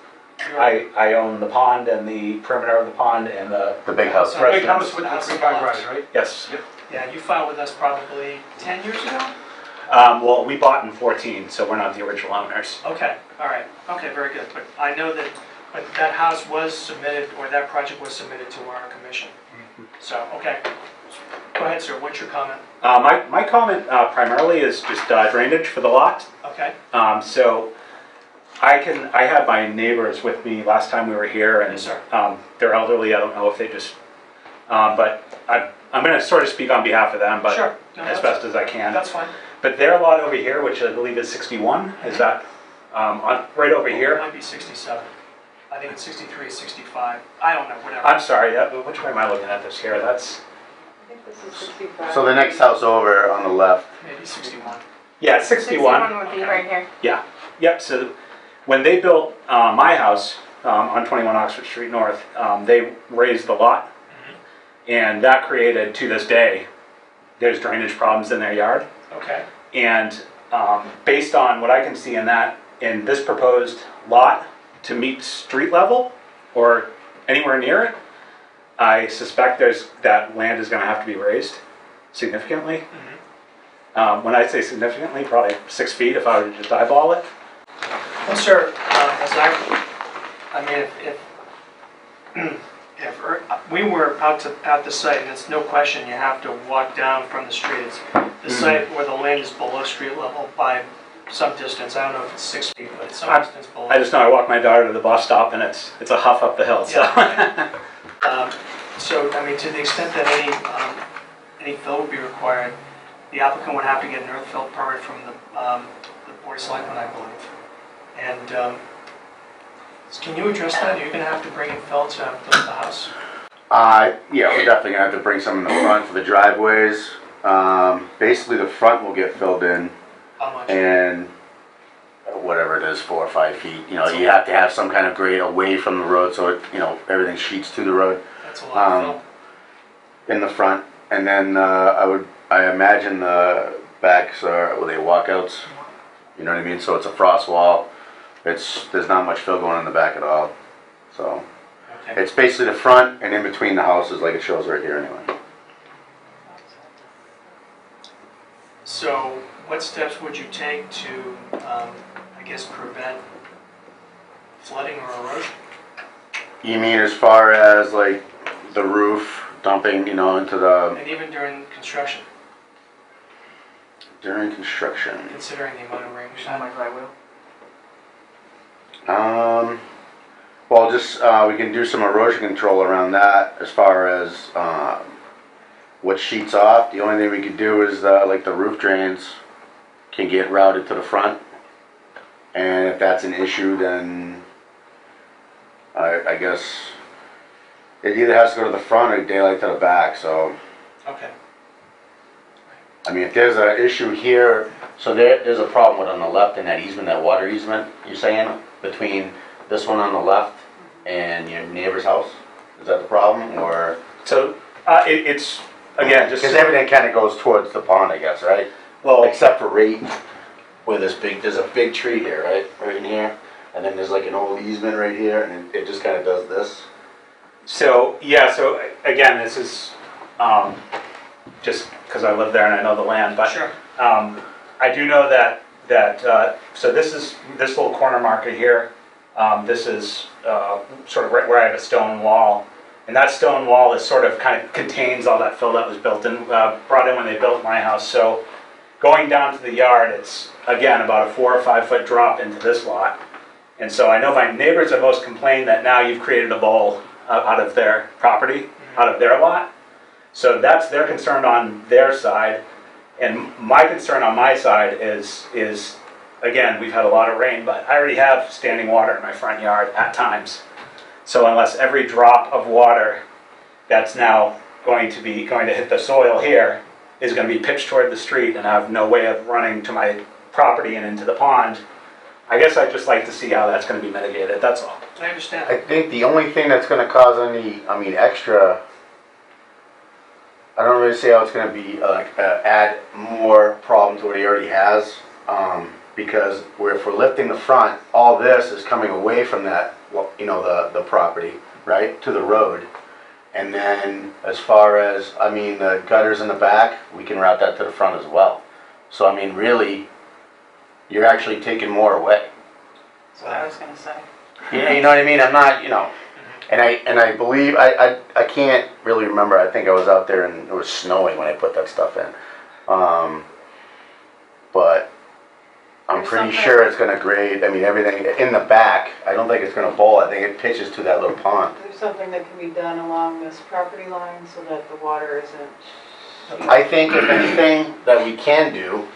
I own the pond and the perimeter of the pond and the the big house. residence. Big house with the 3-car garage, right? Yes. Yeah, you filed with us probably 10 years ago? Well, we bought in 14, so we're not the original owners. Okay, all right. Okay, very good. But I know that that house was submitted, or that project was submitted to our commission. So, okay. Go ahead, sir. What's your comment? My comment primarily is just drainage for the lot. Okay. So I had my neighbors with me last time we were here, and Yes, sir. they're elderly. I don't know if they just, but I'm going to sort of speak on behalf of them, but Sure. No, as best as I can. That's fine. But their lot over here, which I believe is 61, is that right over It here? might be 67. I think it's 63, 65. I don't know, whatever. I'm sorry, which way am I looking at this here? That's, I think this is 65. So the next house over on the left, Maybe 61. yeah, 61. 61 would be right here. Yeah, yep, so when they built my house on 21 Oxford Street North, they raised the lot, and that created, to this day, there's drainage problems in their yard. Okay. And based on what I can see in this proposed lot, to meet street level or anywhere near it, I suspect that land is going to have to be raised significantly. When I say significantly, probably 6 feet if I were to just eyeball it. Well, sir, I mean, if we were at the site, and it's no question you have to walk down from the street. It's the site where the land is below street level by some distance. I don't know if it's 6 feet, but it's some distance below. I just know I walk my daughter to the bus stop, and it's a huff up the hill. So, So, I mean, to the extent that any fill would be required, the applicant would have to get an earth fill permit from the Board of Selectmen, I believe. And can you address that? Are you going to have to bring in fill to build the house? yeah, we're definitely gonna have to bring some in the front for the driveways. Basically, the front will get filled in, How much? and whatever it is, 4 or 5 feet. You have to have some kind of grade away from the road, so it, everything sheets to the road. That's a lot of fill. In the front, and then I imagine the backs are, they walkouts, you know what I mean? So it's a frost wall. There's not much fill going in the back at all. So Okay. it's basically the front and in between the houses, like it shows right here anyway. So what steps would you take to, I guess, prevent flooding or erosion? You mean as far as like the roof dumping, into the, And even during construction, during construction? considering the amount of rain we had? Well, just, we can do some erosion control around that as far as, what sheets off. The only thing we could do is, like the roof drains can get routed to the front. And if that's an issue, then I guess it either has to go to the front or daylight to the back, so. Okay. I mean, if there's an issue here, so there's a problem with on the left in that easement, that water easement, you're saying, between this one on the left and your neighbor's house? Is that the problem, or? So, it's, again, just. Because everything kind of goes towards the pond, I guess, right? Well, Except for right where there's a big tree here, right? Right in here. And then there's like an old easement right here, and it just kind of does this. so, yeah, so again, this is, just because I live there and I know the land, but. Sure. I do know so this is, this little corner marker here, this is, sort of right where I have a stone wall. And that stone wall is sort of kind of contains all that fill that was built in, brought in when they built my house. So going down to the yard, it's again about a 4 or 5 foot drop into this lot. And so I know my neighbors have most complained that now you've created a bowl out of their property, out of their lot. So that's their concern on their side. And my concern on my side is again, we've had a lot of rain, but I already have standing water in my front yard at times. So unless every drop of water that's now going to hit the soil here is going to be pitched toward the street and I have no way of running to my property and into the pond, I guess I'd just like to see how that's going to be mitigated, that's all. I understand. I think the only thing that's going to cause any, extra, I don't really see how it's going to be add more problem to what he already has, because if we're lifting the front, all this is coming away from that, the property, right, to the road. And then as far as, the gutters in the back, we can route that to the front as well. So really, you're actually taking more away. That's what I was gonna say. Yeah, you know what I mean? I'm not, and I believe, I can't really remember, I think I was out there and it was snowing when I put that stuff in. But I'm There's pretty something- sure it's gonna grade, everything in the back, I don't think it's gonna bowl, I think it pitches to that little pond. There's something that can be done along this property line so that the water isn't. I think if anything that we can do,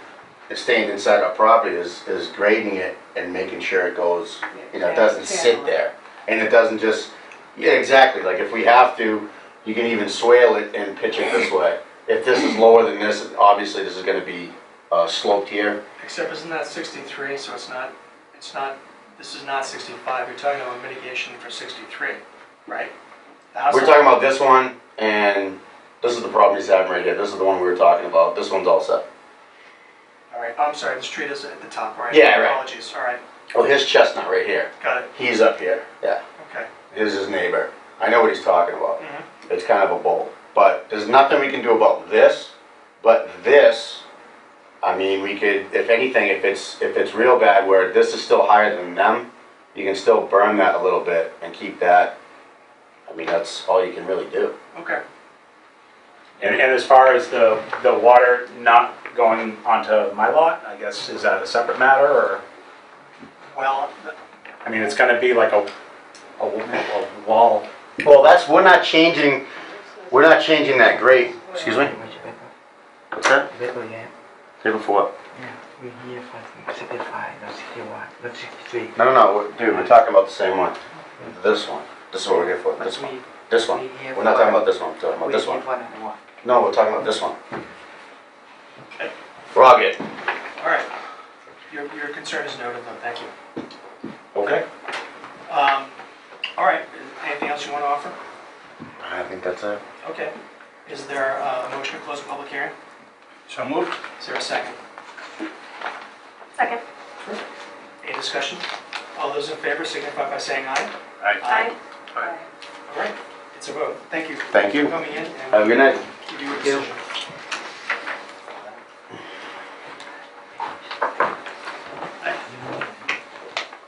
is staying inside our property, is grading it and making sure it goes, it doesn't sit there. And it doesn't just, yeah, exactly, like if we have to, you can even swale it and pitch it this way. If this is lower than this, obviously this is gonna be sloped here. Except isn't that 63, so this is not 65, you're talking about mitigation for 63, right? The house We're talking about this one, and this is the problem he's having right here. This is the one we were talking about. This one's all set. All right, I'm sorry, the street is at the top, right? Yeah, right. Apologies, all right, Well, his chestnut right here. got it, He's up here. Yeah. okay. Here's his neighbor. I know what he's talking about. Mhm. It's kind of a bowl. But there's nothing we can do about this. But this, we could, if anything, if it's real bad where this is still higher than them, you can still burn that a little bit and keep that. That's all you can really do. Okay. And as far as the water not going onto my lot, I guess, is that a separate matter, or? Well, It's gonna be like a wall. Well, we're not changing that grade. Excuse me? What's that? Table for what? We're here for 65, not 61, not 63. No, dude, we're talking about the same one. This one. This is what we're here for. This one. This one. We're not talking about this one. We're talking about this one. No, we're talking about this one. We're all good. all right. Your concern is noted, though, thank you. Okay. All right, anything else you want to offer? I think that's it. Okay. Is there a motion to close the public hearing? So moved? Is there a second? Second. Any discussion? All those in favor signify by saying aye. Aye. All right, it's a vote. Thank you. Thank you. For coming in. Have a good night. Give you a decision.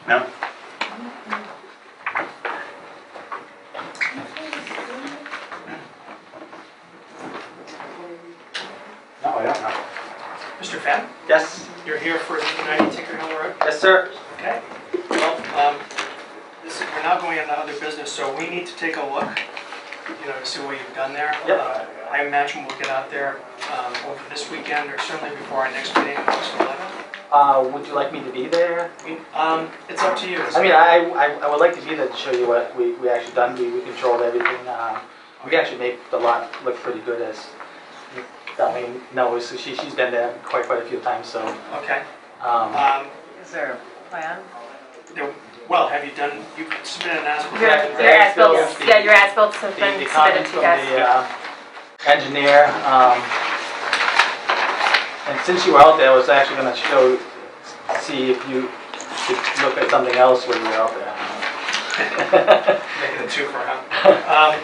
No? No, I don't know. Mr. Fenn, Yes, you're here for 90 Tinker Hill Road? yes, sir. Okay. Well, we're now going into other business, so we need to take a look, to see what you've done there. Yep. I imagine we'll get out there over this weekend, or certainly before our next meeting, August 11th. Would you like me to be there? It's up to you. I would like to be there to show you what we actually done. We controlled everything. We actually made the lot look pretty good as, she's been there quite a few times, so. Okay. Is there a plan? Well, have you submitted an as-built? Your as-built, yeah, your as-built have been The submitted comments to you from guys. the engineer, and since you were out there, I was actually gonna see if you could look at something else when you were out there. Making it 2 for huh?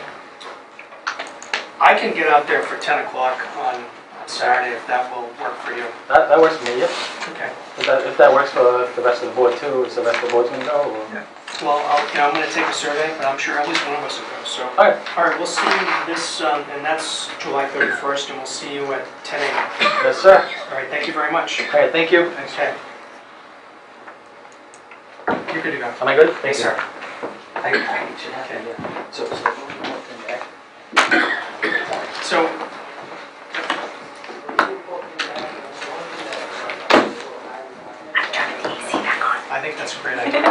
I can get out there for 10 o'clock on Saturday if that will work for you. That works for me, yep. Okay. If that works for the rest of the board too, is the rest of the board's gonna go? Or? Yeah. Well, I'm going to take a survey, but I'm sure at least one of us will go. So, all right, we'll see you this, and that's July 31st, and we'll see you at 10 a.m. Yes, sir. All right, thank you very much. All right, thank you. Thanks, Ted. You're good to go. Am I good? Yes, sir. I should have it, yeah. So, I think that's a great idea.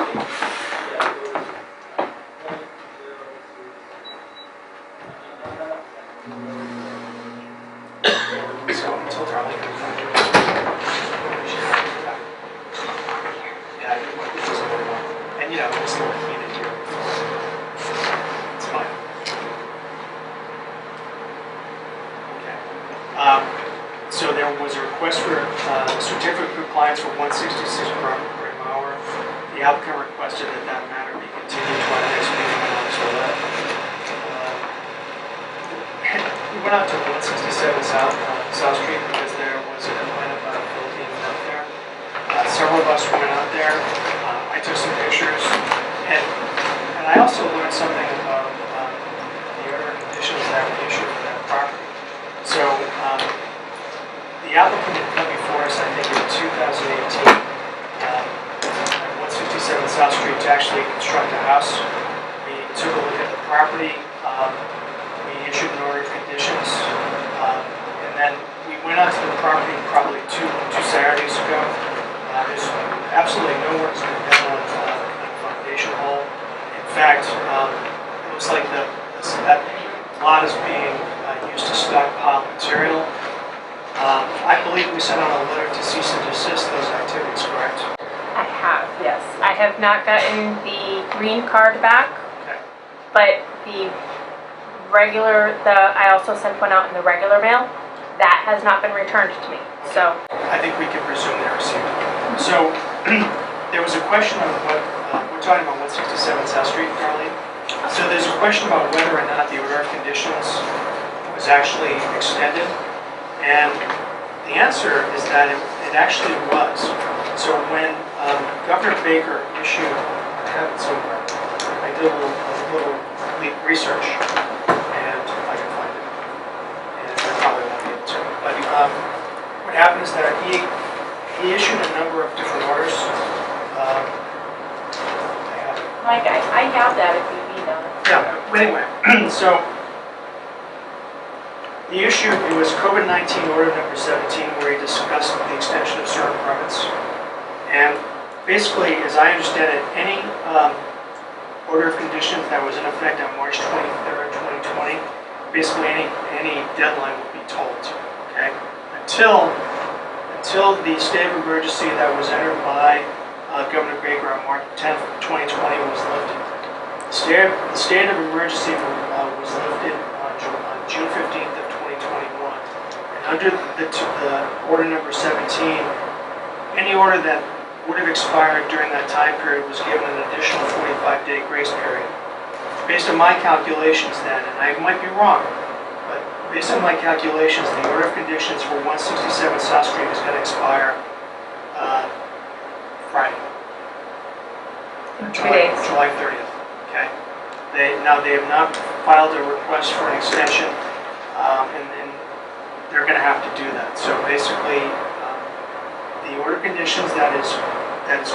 So, until Darlene comes back. Yeah, it doesn't really want. And you know, it's a little heated here. It's fine. Okay. So there was a request for certificate of compliance for 166 per hour. The applicant requested that that matter be continued to our next meeting on October. We went out to 167 South Street because there was a complaint about a fill being out there. Several of us went out there. I took some pictures, and I also learned something about the order of conditions that were issued for that property. So the applicant had come before us, I think, in 2018. 167 South Street to actually construct a house. We took a look at the property. We issued an order of conditions. And then we went out to the property probably two Saturdays ago. There's absolutely no work has been done on the foundation hole. In fact, it looks like that lot is being used to stockpile material. I believe we sent out a letter to cease and desist those activities, correct? I have, yes. I have not gotten the green card back, Okay. but I also sent one out in the regular mail. That has not been returned to me, so. I think we can resume the receipt. So, there was a question on what, we're talking about 167 South Street, Darlene. So there's a question about whether or not the order of conditions was actually extended. And the answer is that it actually was. So when Governor Baker issued, I have it somewhere, I did a little research, and I can find it. And I probably won't be able to. But what happened is that he issued a number of different orders. Mike, I have that if you need them. Yeah, but anyway, so the issue, it was COVID-19 order number 17, where he discussed the extension of certain permits. And basically, as I understand it, any order of conditions that was in effect on March 23rd, 2020, basically any deadline would be told, okay? Until the state of emergency that was entered by Governor Baker on March 10th, 2020 was lifted. The state of emergency was lifted on June 15th of 2021. And under the order number 17, any order that would have expired during that time period was given an additional 45-day grace period. Based on my calculations then, and I might be wrong, but based on my calculations, the order of conditions for 167 South Street is going to expire Friday. July 30th, okay? They have not filed a request for an extension, and they're going to have to do that. So basically, the order of conditions that is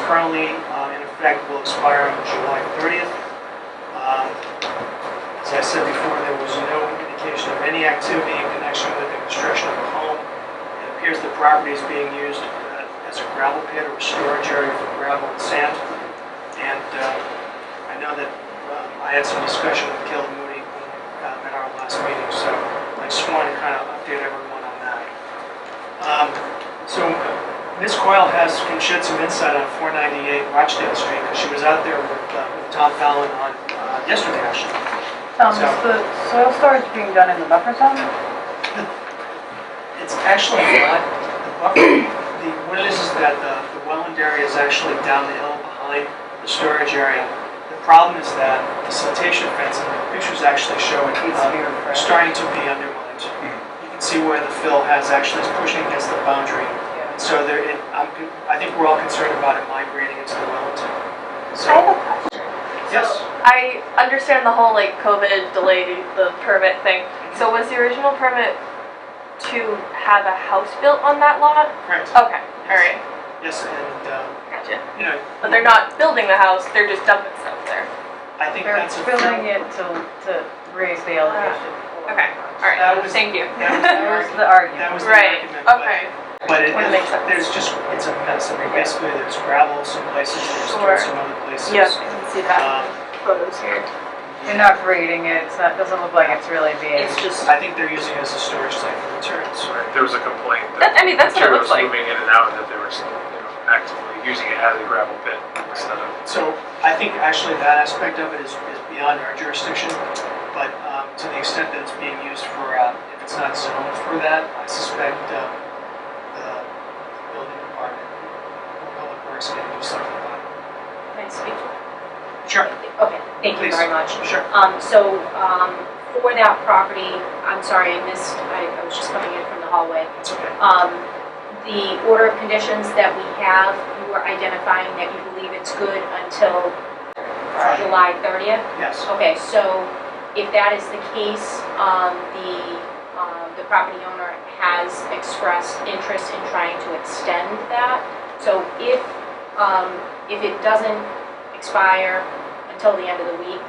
currently in effect will expire on July 30th. As I said before, there was no indication of any activity in connection with the construction of a home. It appears the property is being used as a gravel pit or a storage area for gravel and sand. And I know that I had some discussion with Caleb Moody at our last meeting, so I just wanted to kind of update everyone on that. So Ms. Coyle can shed some insight on 498 Rochdale Street, because she was out there with Tom Fallon on yesterday, actually. Is the soil storage being done in the buffer zone? It's actually not the buffer. What it is that the wetland area is actually down the hill behind the storage area. The problem is that the siltation fence, and the pictures actually show it, starting to be undermined. You can see where the fill is pushing against the boundary. So I think we're all concerned about it migrating into the wetland. So, I have a question. yes. So, I understand the whole COVID delay, the permit thing. So was the original permit to have a house built on that lot? Correct. Okay, alright. Yes, and Gotcha. you know, But they're not building the house, they're just dumping stuff there. I think They're that's a filling it to raise the elevation. Okay, alright, thank you. That was the argument. That was the Right, argument. okay. But That makes sense. it's a mess. I mean, basically, there's gravel some places, there's Sure. dirt some other places. Yep, I can see that. Photos here. You're not grading it, doesn't look like it's really being. It's just, I think they're using it as a storage site for materials. Right, there was a complaint that's what it materials looks like. moving in and out, and that they were actively using it as a gravel pit instead of. So I think actually that aspect of it is beyond our jurisdiction, but to the extent that it's being used for, if it's not zoned for that, I suspect the building department, public works can do something about it. Can I speak to it? Sure. Okay, thank you Please. very much. Sure. For that property, I'm sorry, I was just coming in from the hallway. It's okay. The order of conditions that we have, you were identifying that you believe it's good until July 30th? Yes. Okay, so if that is the case, the property owner has expressed interest in trying to extend that. So if it doesn't expire until the end of the week,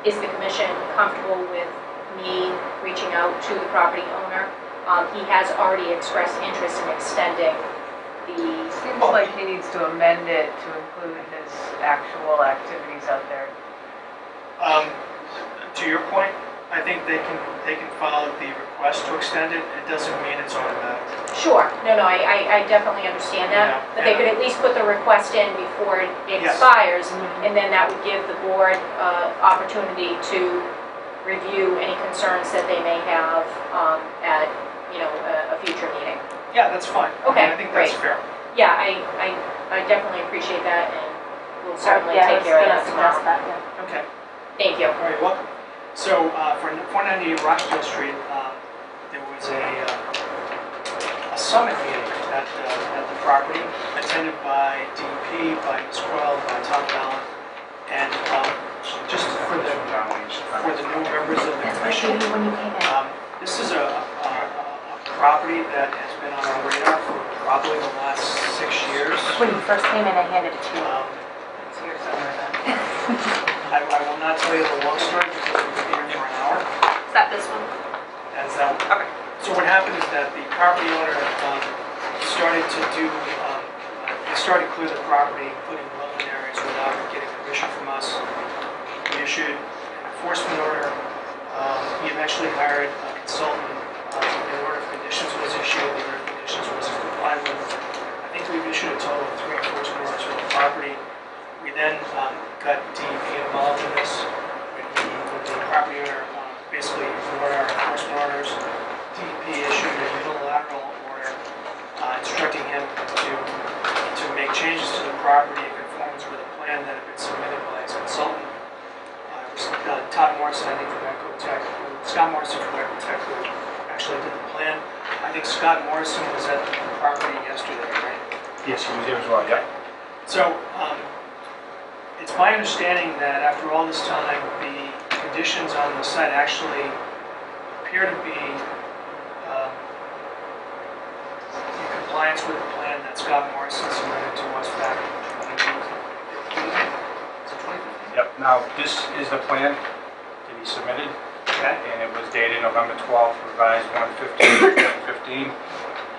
is the commission comfortable with me reaching out to the property owner? He has already expressed interest in extending the... Seems like he needs to amend it to include his actual activities out there. To your point, I think they can follow the request to extend it. It doesn't mean it's automatic. Sure, no, I definitely understand that, Yeah, but they could at least put the request in before it Yes. expires, and then that would give the board opportunity to review any concerns that they may have at, a future meeting. Yeah, that's fine. Okay, I think that's great. fair. Yeah, I definitely appreciate that, and we'll certainly take care of that tomorrow. Okay. Thank you. All right, welcome. So for 498 Rochdale Street, there was a summit meeting at the property, attended by DP, by Ms. Coyle, by Tom Fallon, and just for the new members of the commission, this is a property that has been on our radar for probably the last 6 years. When you first came in, I handed it to you. It's here somewhere then. I will not tell you the long story because we've been here for an hour. Is that this one? That's that one. Okay. So what happened is that the property owner started to they started to clear the property, including wetland areas, without getting permission from us. We issued an enforcement order. He eventually hired a consultant. An order of conditions was issued. The order of conditions was complied with. I think we've issued a total of 3 enforcement orders for the property. We then got DEP involved in this. When the property owner basically ignored our enforcement orders, DEP issued a unilateral order instructing him to make changes to the property in conformance with a plan that had been submitted by his consultant. It was Todd Morrison, I think, from Ecotech, Scott Morrison from Ecotech, who actually did the plan. I think Scott Morrison was at the property yesterday, right? Yes, he was there as well, yeah. So, it's my understanding that after all this time, the conditions on the site actually appear to be in compliance with the plan that Scott Morrison submitted to us back in 2015. Is it 2015? Yep, now this is the plan that he submitted, Okay. and it was dated November 12th, revised 1/15/2015.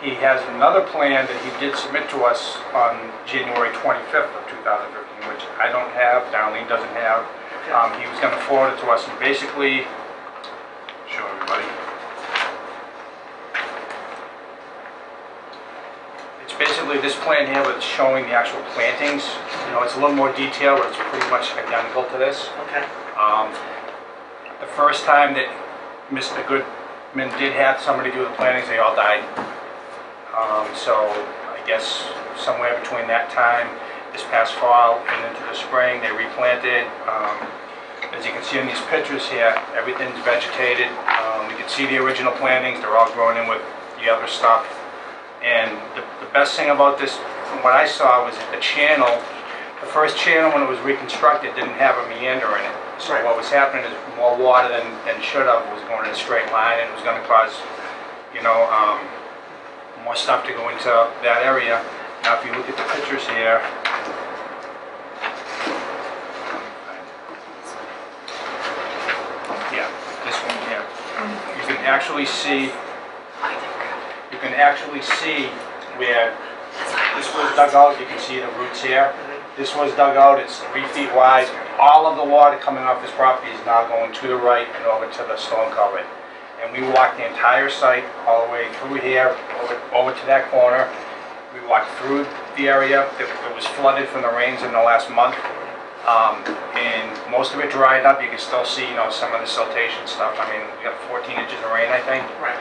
He has another plan that he did submit to us on January 25th of 2015, which I don't have, Darlene doesn't have. He was going to forward it to us and basically show everybody. basically this plan here was showing the actual plantings. You know, it's a little more detailed, but it's pretty much identical to this. Okay. The first time that Mr. Goodman did have somebody do the plantings, they all died. So I guess somewhere between that time, this past fall and into the spring, they replanted. As you can see in these pictures here, everything's vegetated. You can see the original plantings, they're all grown in with the other stuff. And the best thing about this, from what I saw, was that the channel, the first channel when it was reconstructed didn't have a meander in it. So what was happening is more water than should have was going in a straight line, and it was going to cause, you know, more stuff to go into that area. Now if you look at the pictures here, yeah, this one here, you can actually see where this was dug out. You can see the roots here. This was dug out. It's 3 feet wide. All of the water coming off this property is now going to the right and over to the stone culvert. And we walked the entire site all the way through here, over to that corner. We walked through the area that was flooded from the rains in the last month. And most of it dried up. You can still see, you know, some of the siltation stuff. I mean, we got 14 inches of rain, I think. Right.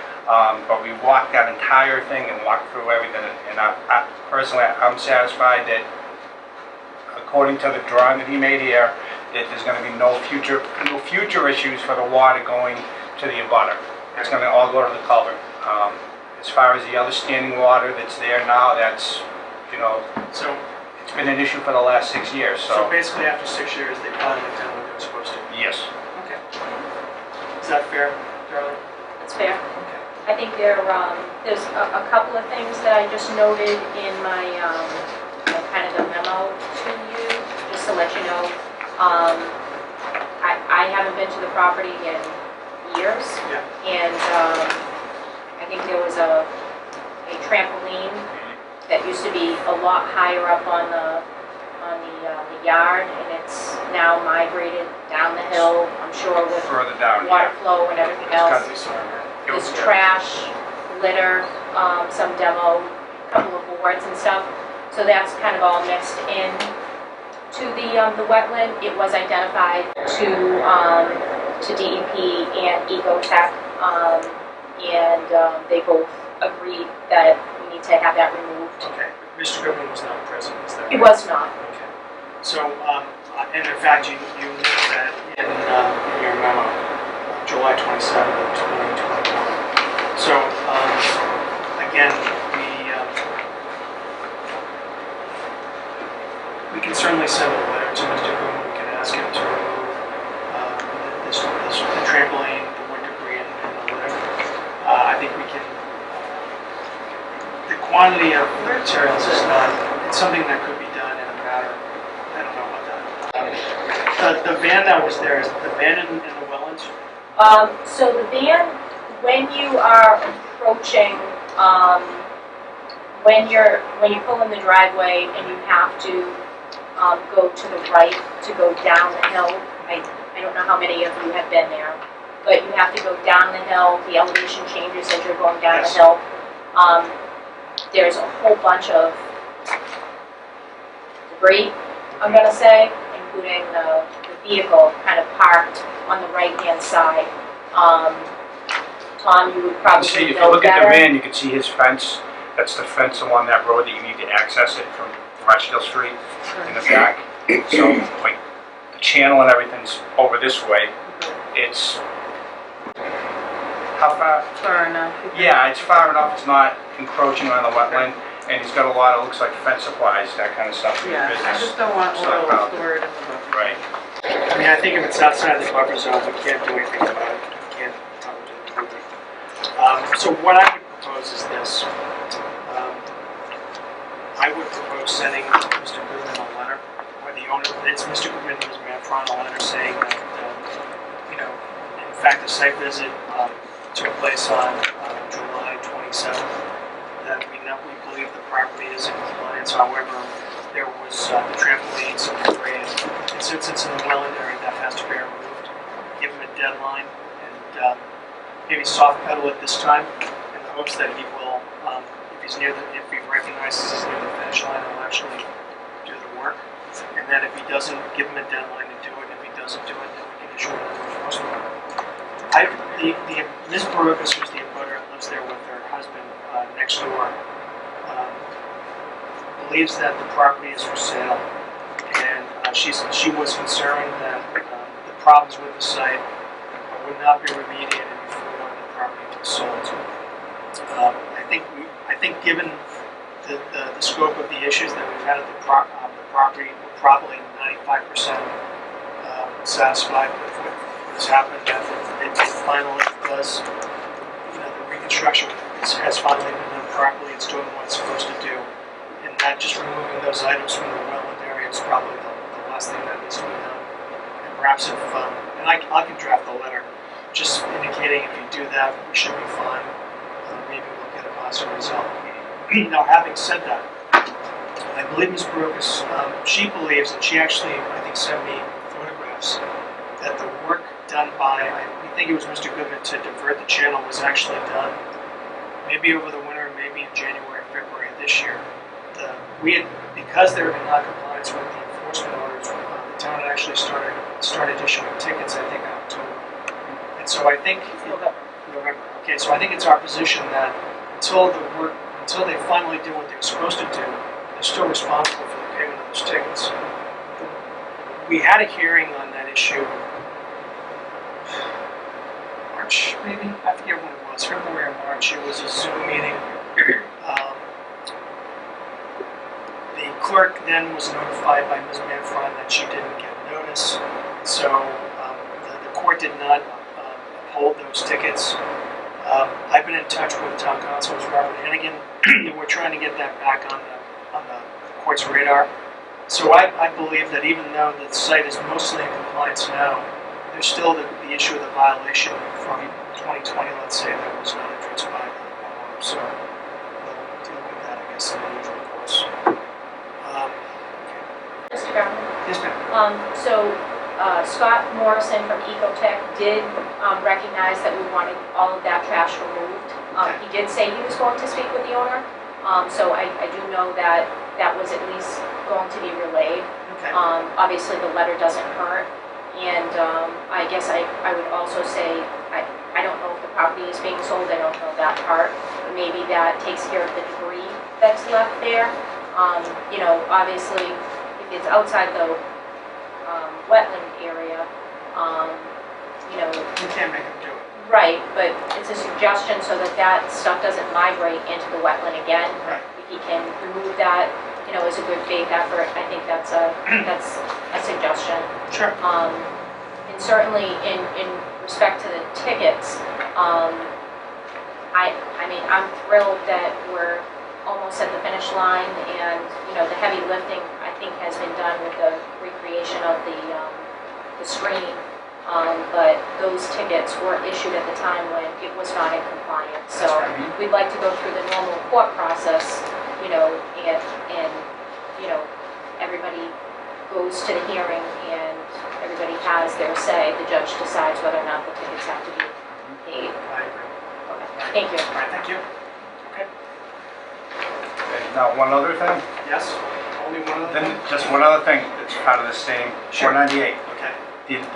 But we walked that entire thing and walked through everything. And I personally, I'm satisfied that, according to the drawing that he made here, that there's going to be no future issues for the water going to the abutter. It's going to all go to the culvert. As far as the other standing water that's there now, that's, you know, So, it's been an issue for the last 6 years. so basically after 6 years, they finally done what they were supposed to. Yes. Okay. Is that fair, Darlene? That's fair. I think there's a couple of things that I just noted in my, kind of the memo to you, just to let you know. I haven't been to the property in years. Yeah. And I think there was a trampoline that used to be a lot higher up on the yard, and it's now migrated down the hill, I'm sure with Further down, water flow and everything else. It was There's trash, litter, some demo, a couple of boards and stuff. So that's kind of all mixed in to the wetland. It was identified to DEP and Ecotech, and they both agreed that we need to have that removed. Okay. Mr. Goodman was not present, is that right? He was not. Okay. So, and in fact, you noted that in your memo, July 27th of 2021. So, again, we can certainly send a letter to Mr. Goodman. We can ask him to remove the trampoline, the wood debris, and whatever. I think we can. The quantity of materials is not. It's something that could be done in a matter. I don't know about that. The van that was there, is the van in the Wetlands? So the van, when you are approaching, when you pull in the driveway and you have to go to the right to go down the hill. I don't know how many of you have been there, but you have to go down the hill. The elevation changes as you're going down the hill. There's a whole bunch of debris, I'm gonna say, including the vehicle kind of parked on the right-hand side. Tom, you would probably See, if you know look at better. the van, you can see his fence. That's the fence along that road that you need to access it from Rochdale Street in the back. So, like, the channel and everything's over this way. It's, how far? Far enough. Yeah, it's far enough, it's not encroaching on the wetland, and he's got a lot of, looks like fence supplies, that kind of stuff for your Yeah, business. I just don't want oil stored in the buffer. Right. I mean, I think if it's outside the buffer zone, we can't do anything about it. We can't tell them to improve it. So what I would propose is this. I would propose sending Mr. Goodman a letter, or the owner, it's Mr. Goodman who's Manfron, a letter saying that, in fact, the site visit took place on July 27th, that we believe the property is in compliance. However, there was the trampoline, some debris, and since it's in the wetland area, that has to be removed. Give him a deadline, and maybe soft pedal it this time, in the hopes that he will, if if he recognizes he's near the finish line, he'll actually do the work. And then if he doesn't, give him a deadline to do it. If he doesn't do it, then we can issue another enforcement order. Ms. Barukas, who's the abutter and lives there with her husband next door, believes that the property is for sale, and she was concerned that the problems with the site would not be remediated before the property was sold. I think given the scope of the issues that we've had at the property, we're probably 95% satisfied with what has happened. That they finally does, the reconstruction has finally been done properly. It's doing what it's supposed to do, and that just removing those items from the wetland area is probably the last thing that needs to be done. And perhaps if, and I can draft a letter just indicating if you do that, we should be fine. Maybe we'll get a positive result. Now, having said that, I believe Ms. Barukas, she believes, and she actually, I think, sent me photographs, that the work done by, we think it was Mr. Goodman to divert the channel, was actually done maybe over the winter, maybe in January, February of this year. Because they were in non-compliance with the enforcement orders, the town had actually started issuing tickets, I think, in October. And so I think, November. Okay, so I think it's our position that until they finally do what they're supposed to do, they're still responsible for the payment of those tickets. We had a hearing on that issue, March, maybe? I forget when it was, February or March. It was a Zoom meeting. The clerk then was notified by Ms. Manfron that she didn't get notice, so the court did not uphold those tickets. I've been in touch with town council, Robert Hennigan, and we're trying to get that back on the court's radar. So I believe that even though the site is mostly in compliance now, there's still the issue of the violation from 2020, let's say, that was not addressed by the homeowner. So we'll deal with that, I guess, in the usual course. Mr. Brown? Yes, ma'am. Scott Morrison from Ecotech did recognize that we wanted all of that trash removed. He did say he was going to speak with the owner, so I do know that that was at least going to be relayed. Okay. Obviously, the letter doesn't hurt, and I guess I would also say, I don't know if the property is being sold, I don't know that part, but maybe that takes care of the debris that's left there. Obviously, if it's outside the wetland area, You can't make them do it. Right, but it's a suggestion so that stuff doesn't migrate into the wetland again. Right. If he can remove that, as a good faith effort, I think that's a suggestion. Sure. And certainly in respect to the tickets, I'm thrilled that we're almost at the finish line, and the heavy lifting I think has been done with the recreation of the screening. But those tickets were issued at the time when it was not in compliance. So we'd like to go through the normal court process, and everybody goes to the hearing and everybody has their say. The judge decides whether or not the tickets have to be paid. I agree. Okay. Thank you. All right, thank you. Okay. Now, one other thing, Yes? Only one other thing? just one other thing that's part of the same, Sure. 498. Okay.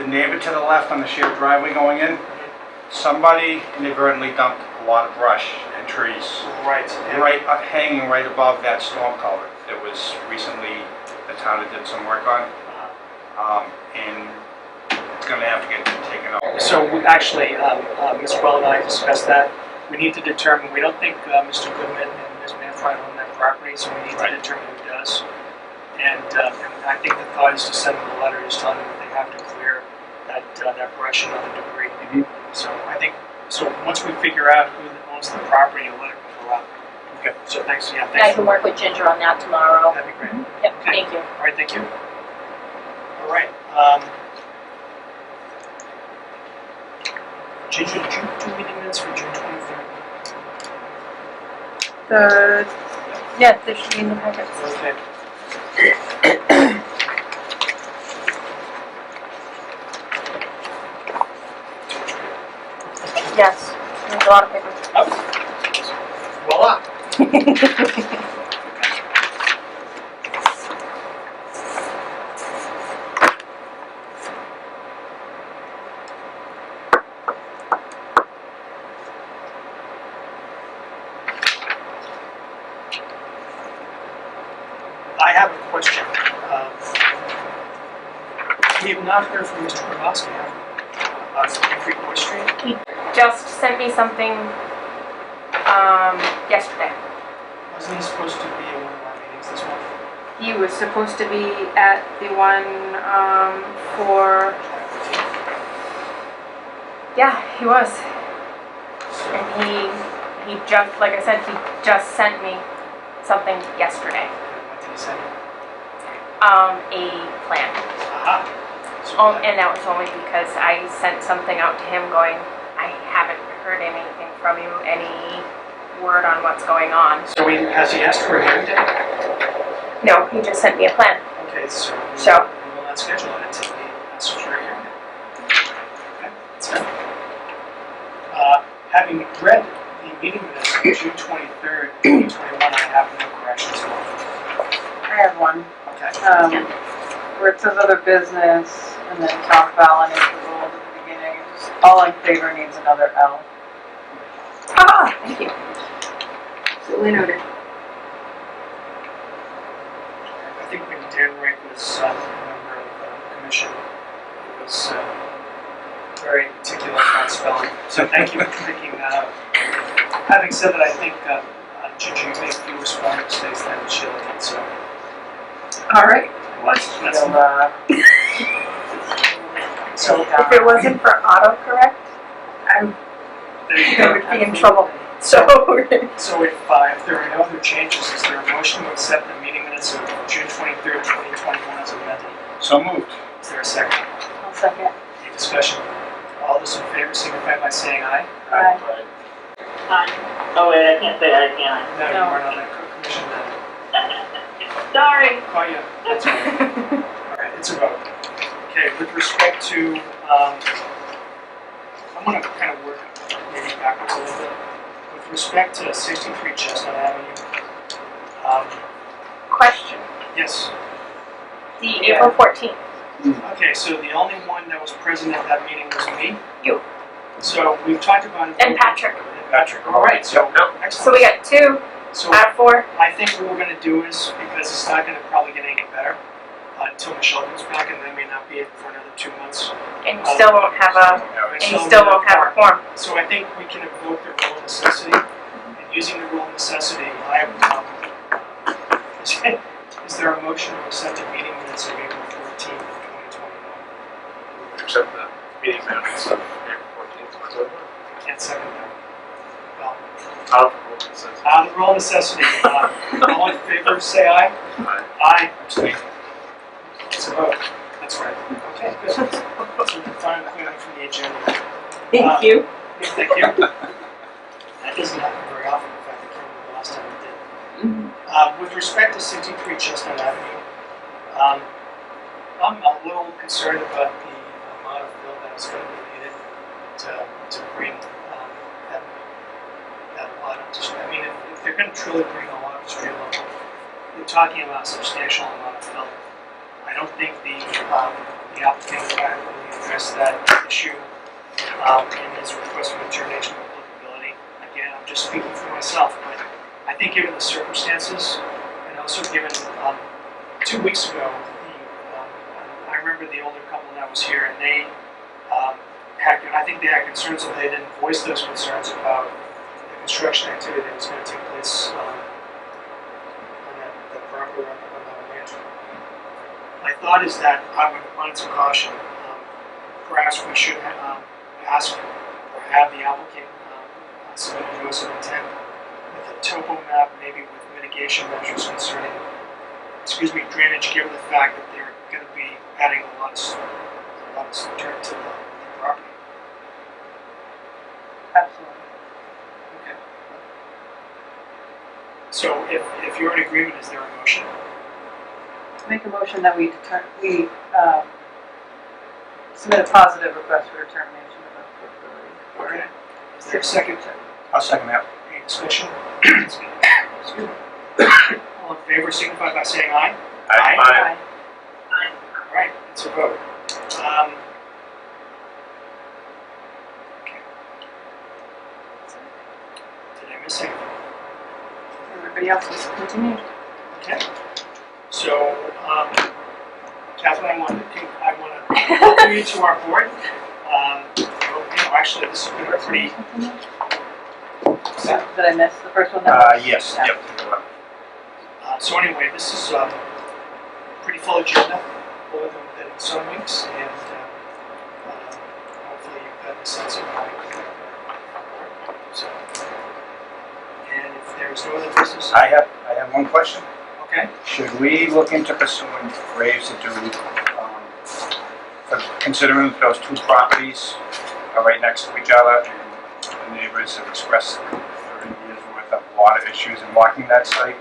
The neighbor to the left on the shared driveway going in, somebody inadvertently dumped a lot of brush and trees Right. hanging right above that storm culvert that was recently, the town did some work on. And it's gonna have to get taken out. So actually, Ms. Well and I discussed that. We need to determine, we don't think Mr. Goodman and Ms. Manfred own that property, so we need to determine who does. And I think the thought is to send them a letter just telling them that they have to clear that brush and other debris. So once we figure out who owns the property, a letter will go out. Okay. So thanks. Yeah. Thanks. I can work with Ginger on that tomorrow. That'd be great. Yep. Okay. Thank you. All right. Thank you. All right. Ginger, did you do meeting minutes for June 23rd? There should be in the packets. Okay. Yes, there's a lot of papers. Voila. I have a question. We have not heard from Mr. Grabowski, have we? About Creek Boy Street? He just sent me something yesterday. Wasn't he supposed to be at one of our meetings this month? He was supposed to be at the one for. Yeah, he was. And he just, like I said, he just sent me something yesterday. What did he send you? A plan. Aha. Oh, and that was only because I sent something out to him going, I haven't heard anything from you, any word on what's going on. So has he asked for a hearing date? No, he just sent me a plan. Okay, so So. we will not schedule it until he asks for a hearing date. Okay, that's fine. Having read the meeting minutes of June 23rd, 2021, I have no corrections at all. I have one. Okay. Where it says other business, and then Tom Fallon is the rule at the beginning. Just all in favor needs another L. Ah, thank you. So we noted. I think when Dan Wright was a member of the commission, he was very particular about spelling. So thank you for picking that up. Having said that, I think Ginger, you made fewer spelling mistakes than Sheila did, so. All right. That's so If it wasn't for autocorrect, I would be in trouble. So. So if there are no other changes, is there a motion to accept the meeting minutes of June 23rd, 2021 as amended? So moved. Is there a second? I'll second. Any discussion? All those in favor signify by saying aye. Aye. Oh wait, I can't say I can't. No, you are not on that commission then. Sorry. Oh, yeah, that's right. All right, it's a vote. Okay, with respect to, I'm gonna kind of work maybe backwards a little bit. With respect to 63 Chestnut Avenue, Question. yes. The April 14th. Okay, so the only one that was present at that meeting was me? You. So we've talked about it. And Patrick. Patrick, all right, so, excellent. So we got 2 So out of 4. I think what we're gonna do is, because it's not gonna probably get any better until Michelle comes back, and that may not be it for another 2 months. And you still won't have a form. So I think we can invoke the rule of necessity, and using the rule of necessity, is there a motion to accept the meeting minutes of April 14th, 2021? Accept the meeting minutes of April 14th. I can't second that. Well, Out of the rule of necessity. out of the rule of necessity, all in favor, say aye. Aye. Aye. Abstain. It's a vote. That's right. Okay, good. So we're finally clearing from the agenda. Thank you. Thank you. That doesn't happen very often. In fact, I can't remember the last time it did. With respect to 63 Chestnut Avenue, I'm a little concerned about the amount of fill that is going to be needed to bring that lot up to street. I mean, if they're going to truly bring a lot up to street level, we're talking about a substantial amount of fill. I don't think the applicant will adequately address that issue in his request for determination of applicability. Again, I'm just speaking for myself, but I think given the circumstances, and also given 2 weeks ago, I remember the older couple that was here, and they I think they had concerns, but they didn't voice those concerns about the construction activity that was going to take place on that property on that land. My thought is that I would want some caution. Perhaps we should ask or have the applicant submit a notice of intent with a topo map, maybe with mitigation measures concerning, drainage, given the fact that they're going to be adding a lot of dirt to the property. Absolutely. Okay. So if you're in agreement, is there a motion? Make a motion that we submit a positive request for determination of applicability. Okay. Is there a second? I'll second that. Any discussion? Excuse me. Excuse me. All in favor, signify by saying aye. Aye. All right, it's a vote. Okay. Did I miss anything? Everybody else is continued. Okay. So, Catherine, I want to welcome you to our board. Actually, this has been a pretty. Did I miss the first one? Yes, Yeah. yep. So anyway, this is a pretty full agenda, more than some weeks, and hopefully you've got a sense of how we can work. So, and if there's no other business, I have one question. okay. Should we look into pursuing Graves to do, considering those two properties are right next to each other, and the neighbors have expressed 30 years worth of water issues in walking that site?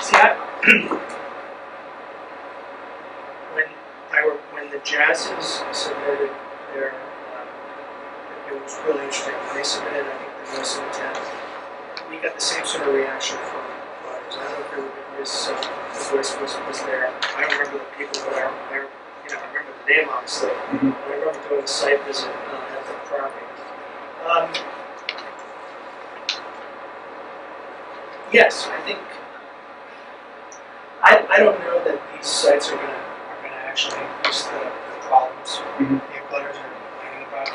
See, when the Jazzes submitted their, it was really interesting. They submitted, I think, the notice of intent. We got the same sort of reaction from voters. I don't know if everybody was there. I don't remember the people, but I remember the name obviously. Mm-hmm. I remember doing a site visit at the property. Yes, I think. I don't know that these sites are gonna actually increase the problems Mm-hmm. the abutters are complaining about.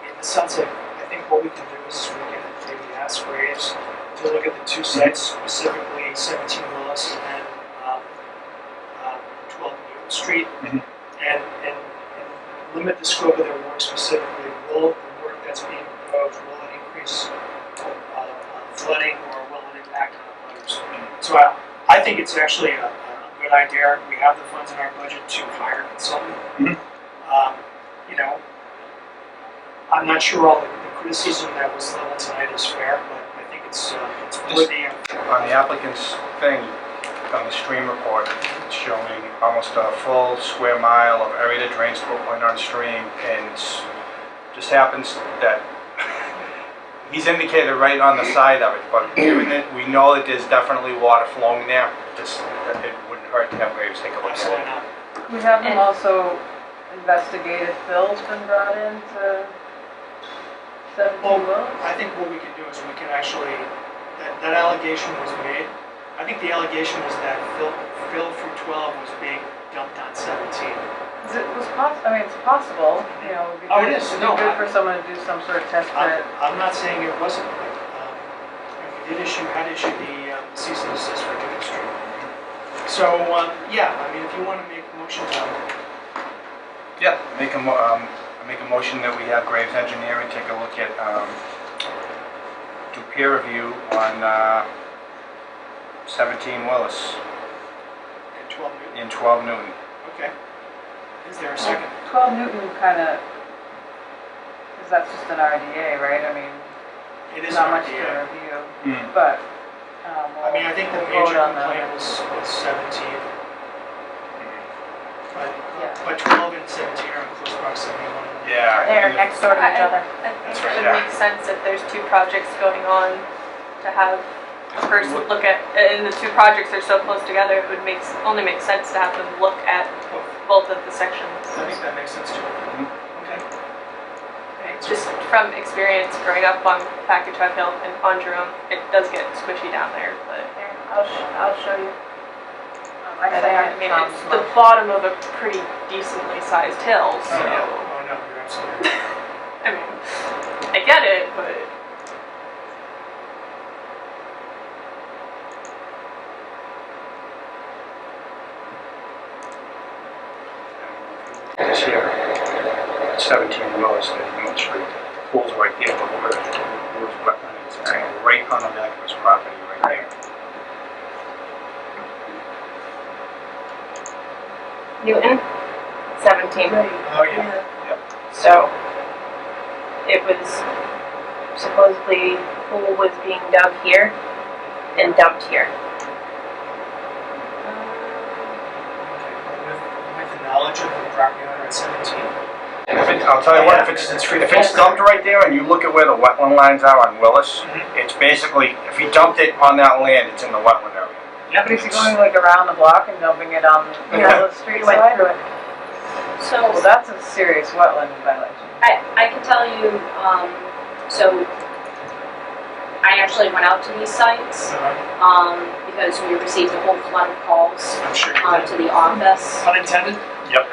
In the sense of, I think what we can do is we can maybe ask Graves to look at the two sites, specifically 17 Willis and then 12 Newton Street, Mm-hmm. and limit the scope of their work specifically. Will the work that's being proposed, will it increase flooding or will it impact on abutters? So I think it's actually a good idea. We have the funds in our budget to hire a consultant. Mm-hmm. I'm not sure all the criticism that was leveled tonight is fair, but I think it's worthy of. On the applicant's thing, on the stream report, it's showing almost a full square mile of area that drains to a point on stream, and it's just happens that he's indicated right on the side of it, but given that we know that there's definitely water flowing there, it wouldn't hurt to have Graves take a look at Absolutely it. not. We haven't also investigated Phil's been brought in to 17 Willis. I think what we can do is we can actually, that allegation was made. I think the allegation was that Phil through 12 was being dumped on 17. It's possible, you know, it'd be Oh, good, it is. it'd No, be good for someone to do some sort of test pit. I'm not saying it wasn't, but we had issued the cease and desist for Newton Street. So, yeah, I mean, if you want to make a motion on it. Yeah, make a motion that we have Graves Engineering take a look at, do peer review on 17 Willis And 12 Newton. in 12 Newton. Okay. Is there a second? 12 Newton kind of, because that's just an RDA, right? I mean, It is not an much to RDA. review, Mm. but I mean, I think the we'll major vote on that. complaint was 17. Yeah. But 12 and 17 are in close proximity. One another. Yeah. They're next door to each other. I That's think right. it would make sense if there's two projects going on to have a person look at, and the two projects are so close together, it would only make sense to have them look at both of the sections. I think that makes sense too. Okay. Thanks. Just from experience growing up on Package Hill and on Jerome, it does get squishy down there, but I'll show you. I I mean, it's the bottom of a pretty decently sized hill, so. Oh, no, you're absolutely right. I mean, I get it, but. This here, 17 Willis, Newton Street, pool's right there, but where's Wetland? It's right on the back of his property, right there. Newton, 17. Oh, yeah. So, it was supposedly the pool was being dug here and dumped here. With the knowledge of the property owner at 17, I'll tell you what, if it's dumped right there and you look at where the wetland lines are on Willis, it's basically, if he dumped it on that land, it's in the wetland area. But is he going like around the block and dumping it on the Willis Street side? So, Well, that's a serious wetland violation. I can tell you, so I actually went out to these sites, because we received a whole flood of calls I'm sure you did. to the office. Unintended? Yep.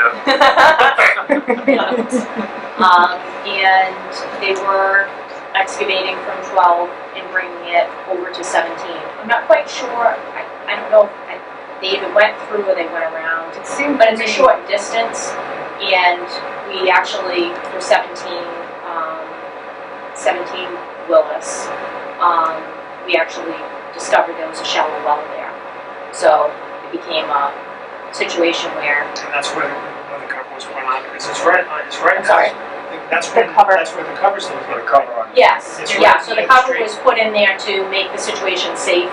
And they were excavating from 12 and bringing it over to 17. I'm not quite sure, I don't know if they even went through or they went around. It seemed But it's a short distance, and we actually, for 17 Willis, we actually discovered there was a shallow well there. So it became a situation where... And that's where the cover was put on, because it's right, I'm sorry. That's where the cover's Put a located. cover on it. Yes, It's yeah, right so the near the cover street. was put in there to make the situation safe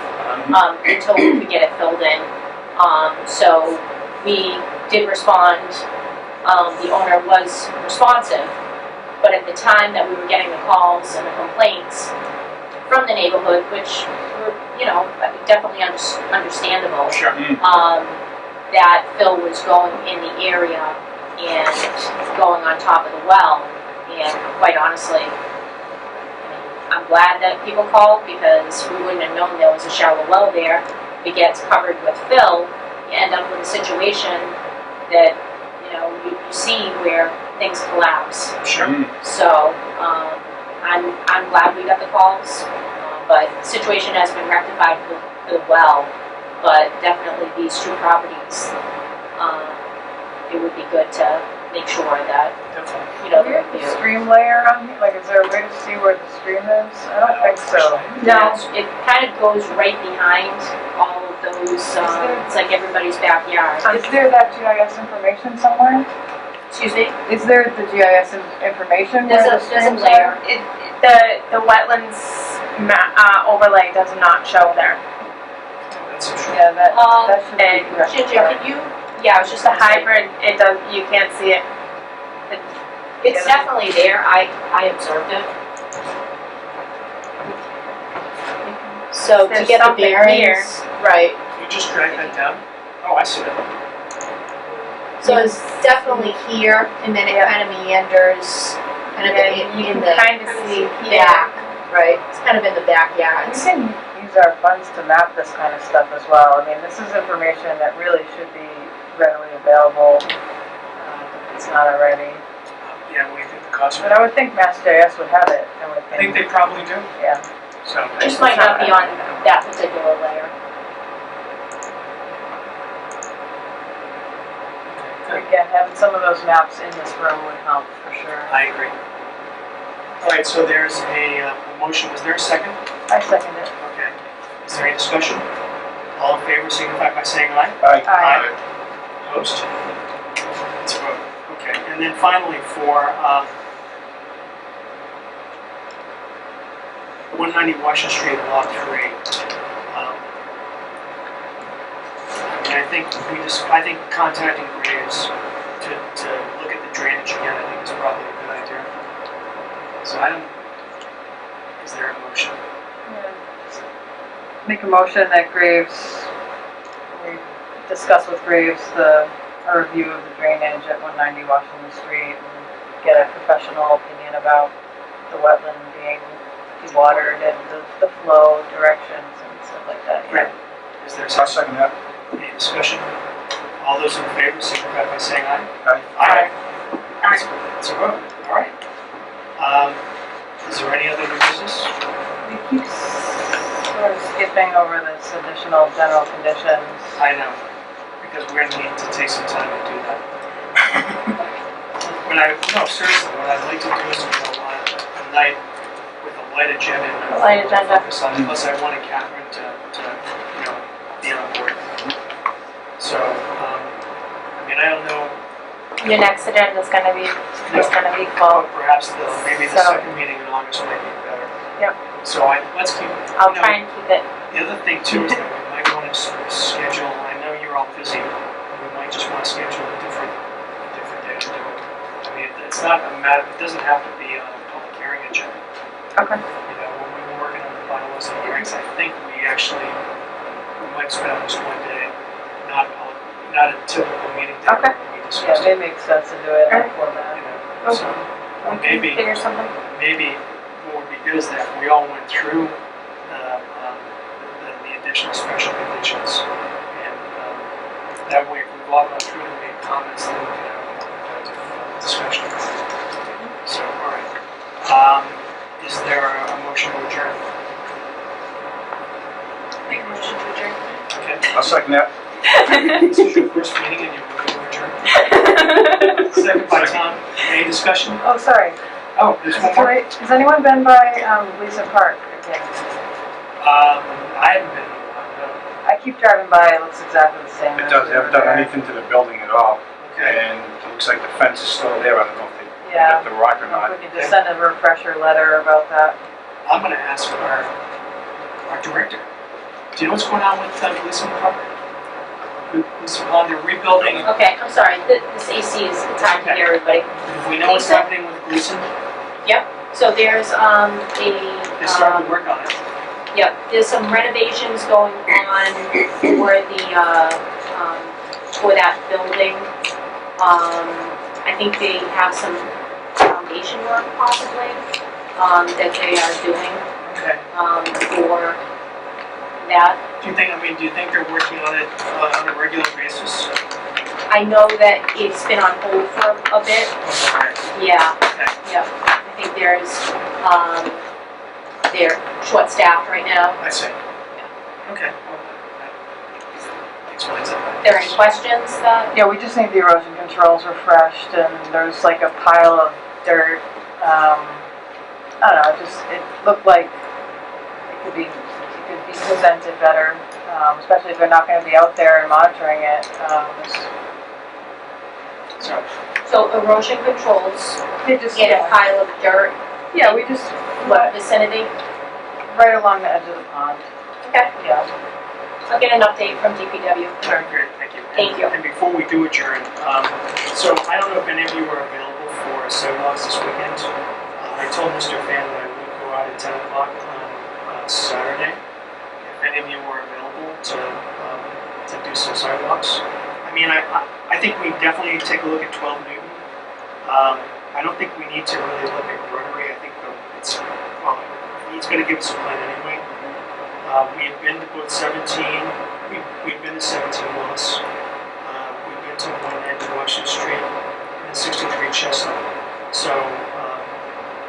until we could get it filled in. So we did respond, the owner was responsive, but at the time that we were getting the calls and the complaints from the neighborhood, which were, definitely understandable, Sure. that Phil was going in the area and going on top of the well, and quite honestly, I'm glad that people called, because we wouldn't have known there was a shallow well there. If it gets covered with fill, you end up with a situation that, you see where things collapse. Sure. So, I'm glad we got the calls, but the situation has been rectified for the well, but definitely these two properties, it would be good to make sure that, Do we have the stream layer on here? Like, is there a way to see where the stream is? I don't think so. No, it kind of goes right behind all of those, it's like everybody's backyard. Is there that GIS information somewhere? Excuse me? Is there the GIS information There's where the a streams layer. are? The wetlands overlay does not show there. That's interesting. Yeah, that should be And correct. Ginger, can you, It's just a hybrid, it does, you can't see it. it's definitely there, I observed it. So to There's get the something bearings, right, You just drag that down? Oh, I see it. so it's definitely here, and then it kind of meanders, kind of And you in can the kind of see here. back, right, it's kind of in the backyard. We can use our funds to map this kind of stuff as well. I mean, this is information that really should be readily available. If it's not already. Yeah, we think the cost. But I would think MassJS would have it. I think they probably do. Yeah. So. Just might not be on that particular layer. Again, having some of those maps in this room would help for sure. I agree. All right, so there's a motion. Was there a second? I second it. Okay. Is there any discussion? All in favor signify by saying aye. Aye. Opposed? Let's vote. Okay, and then finally for 190 Washington Street, Lot 3. And I think contacting Graves to look at the drainage again, I think is probably a good idea. So is there a motion? Make a motion that we discuss with Graves a review of the drainage at 190 Washington Street and get a professional opinion about the wetland being dewatered and the flow directions and stuff like that. Great. Is there a I'll second that. Any discussion? All those in favor signify by saying aye. Aye. Aye. It's a vote. All right. Is there any other new business? We keep sort of skipping over this additional general conditions. I know, because we're going to need to take some time to do that. No, seriously, what I'd like to do is to go on a night with a light agenda. A light agenda. Focus on it, unless I wanted Catherine to be on board. So, I don't know. Your next agenda is gonna be full. Perhaps maybe the So- second meeting in August might be better. Yep. So let's keep. I'll try and keep it. The other thing too is that we might want to schedule. I know you're all busy. We might just want to schedule a different day to do it. mean, it's not a matter, it doesn't have to be on a public hearing agenda. Okay. You know, when we were working on the final list of hearings, I think we might spend almost one day, not a typical meeting day. Okay. We Yeah, discussed it it, makes sense to do it in that format. you know, so, We can maybe, figure something. maybe what would be good is that we all went through the additional special conditions, and that way, if we've all gone through and made comments, then we can have a more productive discussion. So, all right. Is there a motion to adjourn? Make a motion to adjourn. Okay. I'll second that. This is your first meeting and you're moving to adjourn. Second by Tom. Any discussion? Oh, sorry. Oh, there's one more. Has anyone been by Gleason Park again? I haven't been. I keep driving by, it looks exactly the same. It does, they haven't done anything to the building at all. Okay. And it looks like the fence is still there. I don't know if they Yeah. lit the rock or not. We could just send a refresher letter about that. I'm gonna ask our director. Do you know what's going on with Gleason Park? They're rebuilding. Okay, I'm sorry, this AC is, it's hard to hear everybody. Do we know what's happening with Gleason? Yep, so there's They started to work on it. Yep, there's some renovations going on for for that building. I think they have some foundation work possibly, that they are doing, Okay. for that. Do you think they're working on it on a regular basis? I know that it's been on hold for a bit. Yeah, Okay. yeah. I think they're short-staffed right now. I see. Okay. Well, that explains it. Are there any questions that? Yeah, we just need the erosion controls refreshed, and there's like a pile of dirt. I don't know, it looked like it could be presented better, especially if they're not going to be out there and monitoring it. So erosion controls, They just in a pile of dirt, Yeah, we just what vicinity? right along the edge of the pond. Okay, Yeah. I'll get an update from DPW. Very great, thank you. Thank you. And before we do adjourn, so I don't know if any of you are available for sidewalks this weekend. I told Mr. Fan that I would go out at 10 o'clock on Saturday. If any of you are available to do some sidewalks. I mean, I think we definitely need to take a look at 12 Newton. I don't think we need to really look at Rotary. I think he's going to give us a plan anyway. We have been to both 17, we've been to 17 Willis. We've been to 190 Washington Street and 63 Chestnut. So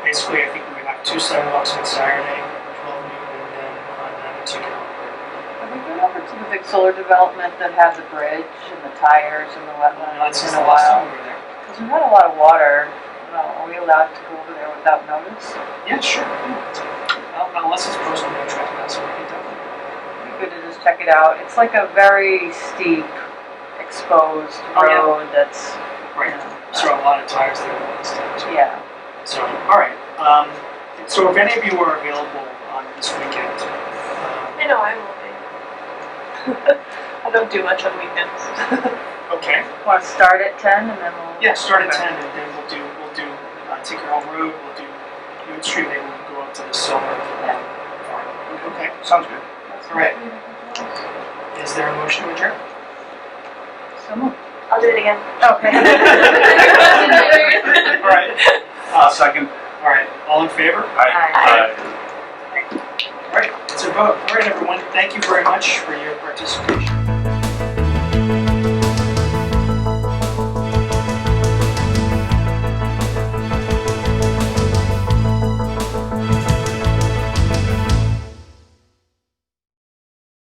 basically, I think we have 2 sidewalks on Saturday, 12 Newton, and then 92 Calvert. Have we been over to the big solar development that had the bridge and the tires and the wetlands in a while? Because we've had a lot of water. Are we allowed to go over there without notice? Yeah, sure. Unless it's posted no trespass, we can definitely. It'd be good to just check it out. It's like a very steep, exposed road that's. Right. So a lot of tires there at this time. So. Yeah. So, all right. So if any of you are available on this weekend, I know I will be. I don't do much on weekends. okay. Want to start at 10 and then we'll. Yeah, start at 10 and then we'll do Tinker Home Road. We'll do Newton Street. Maybe we'll go up to the Silver Farm. Okay. Sounds good. All right. Is there a motion to adjourn? Someone. I'll do it again. Okay. All right. Second. All right. All in favor? Aye. All right. It's a vote. All right, everyone. Thank you very much for your participation.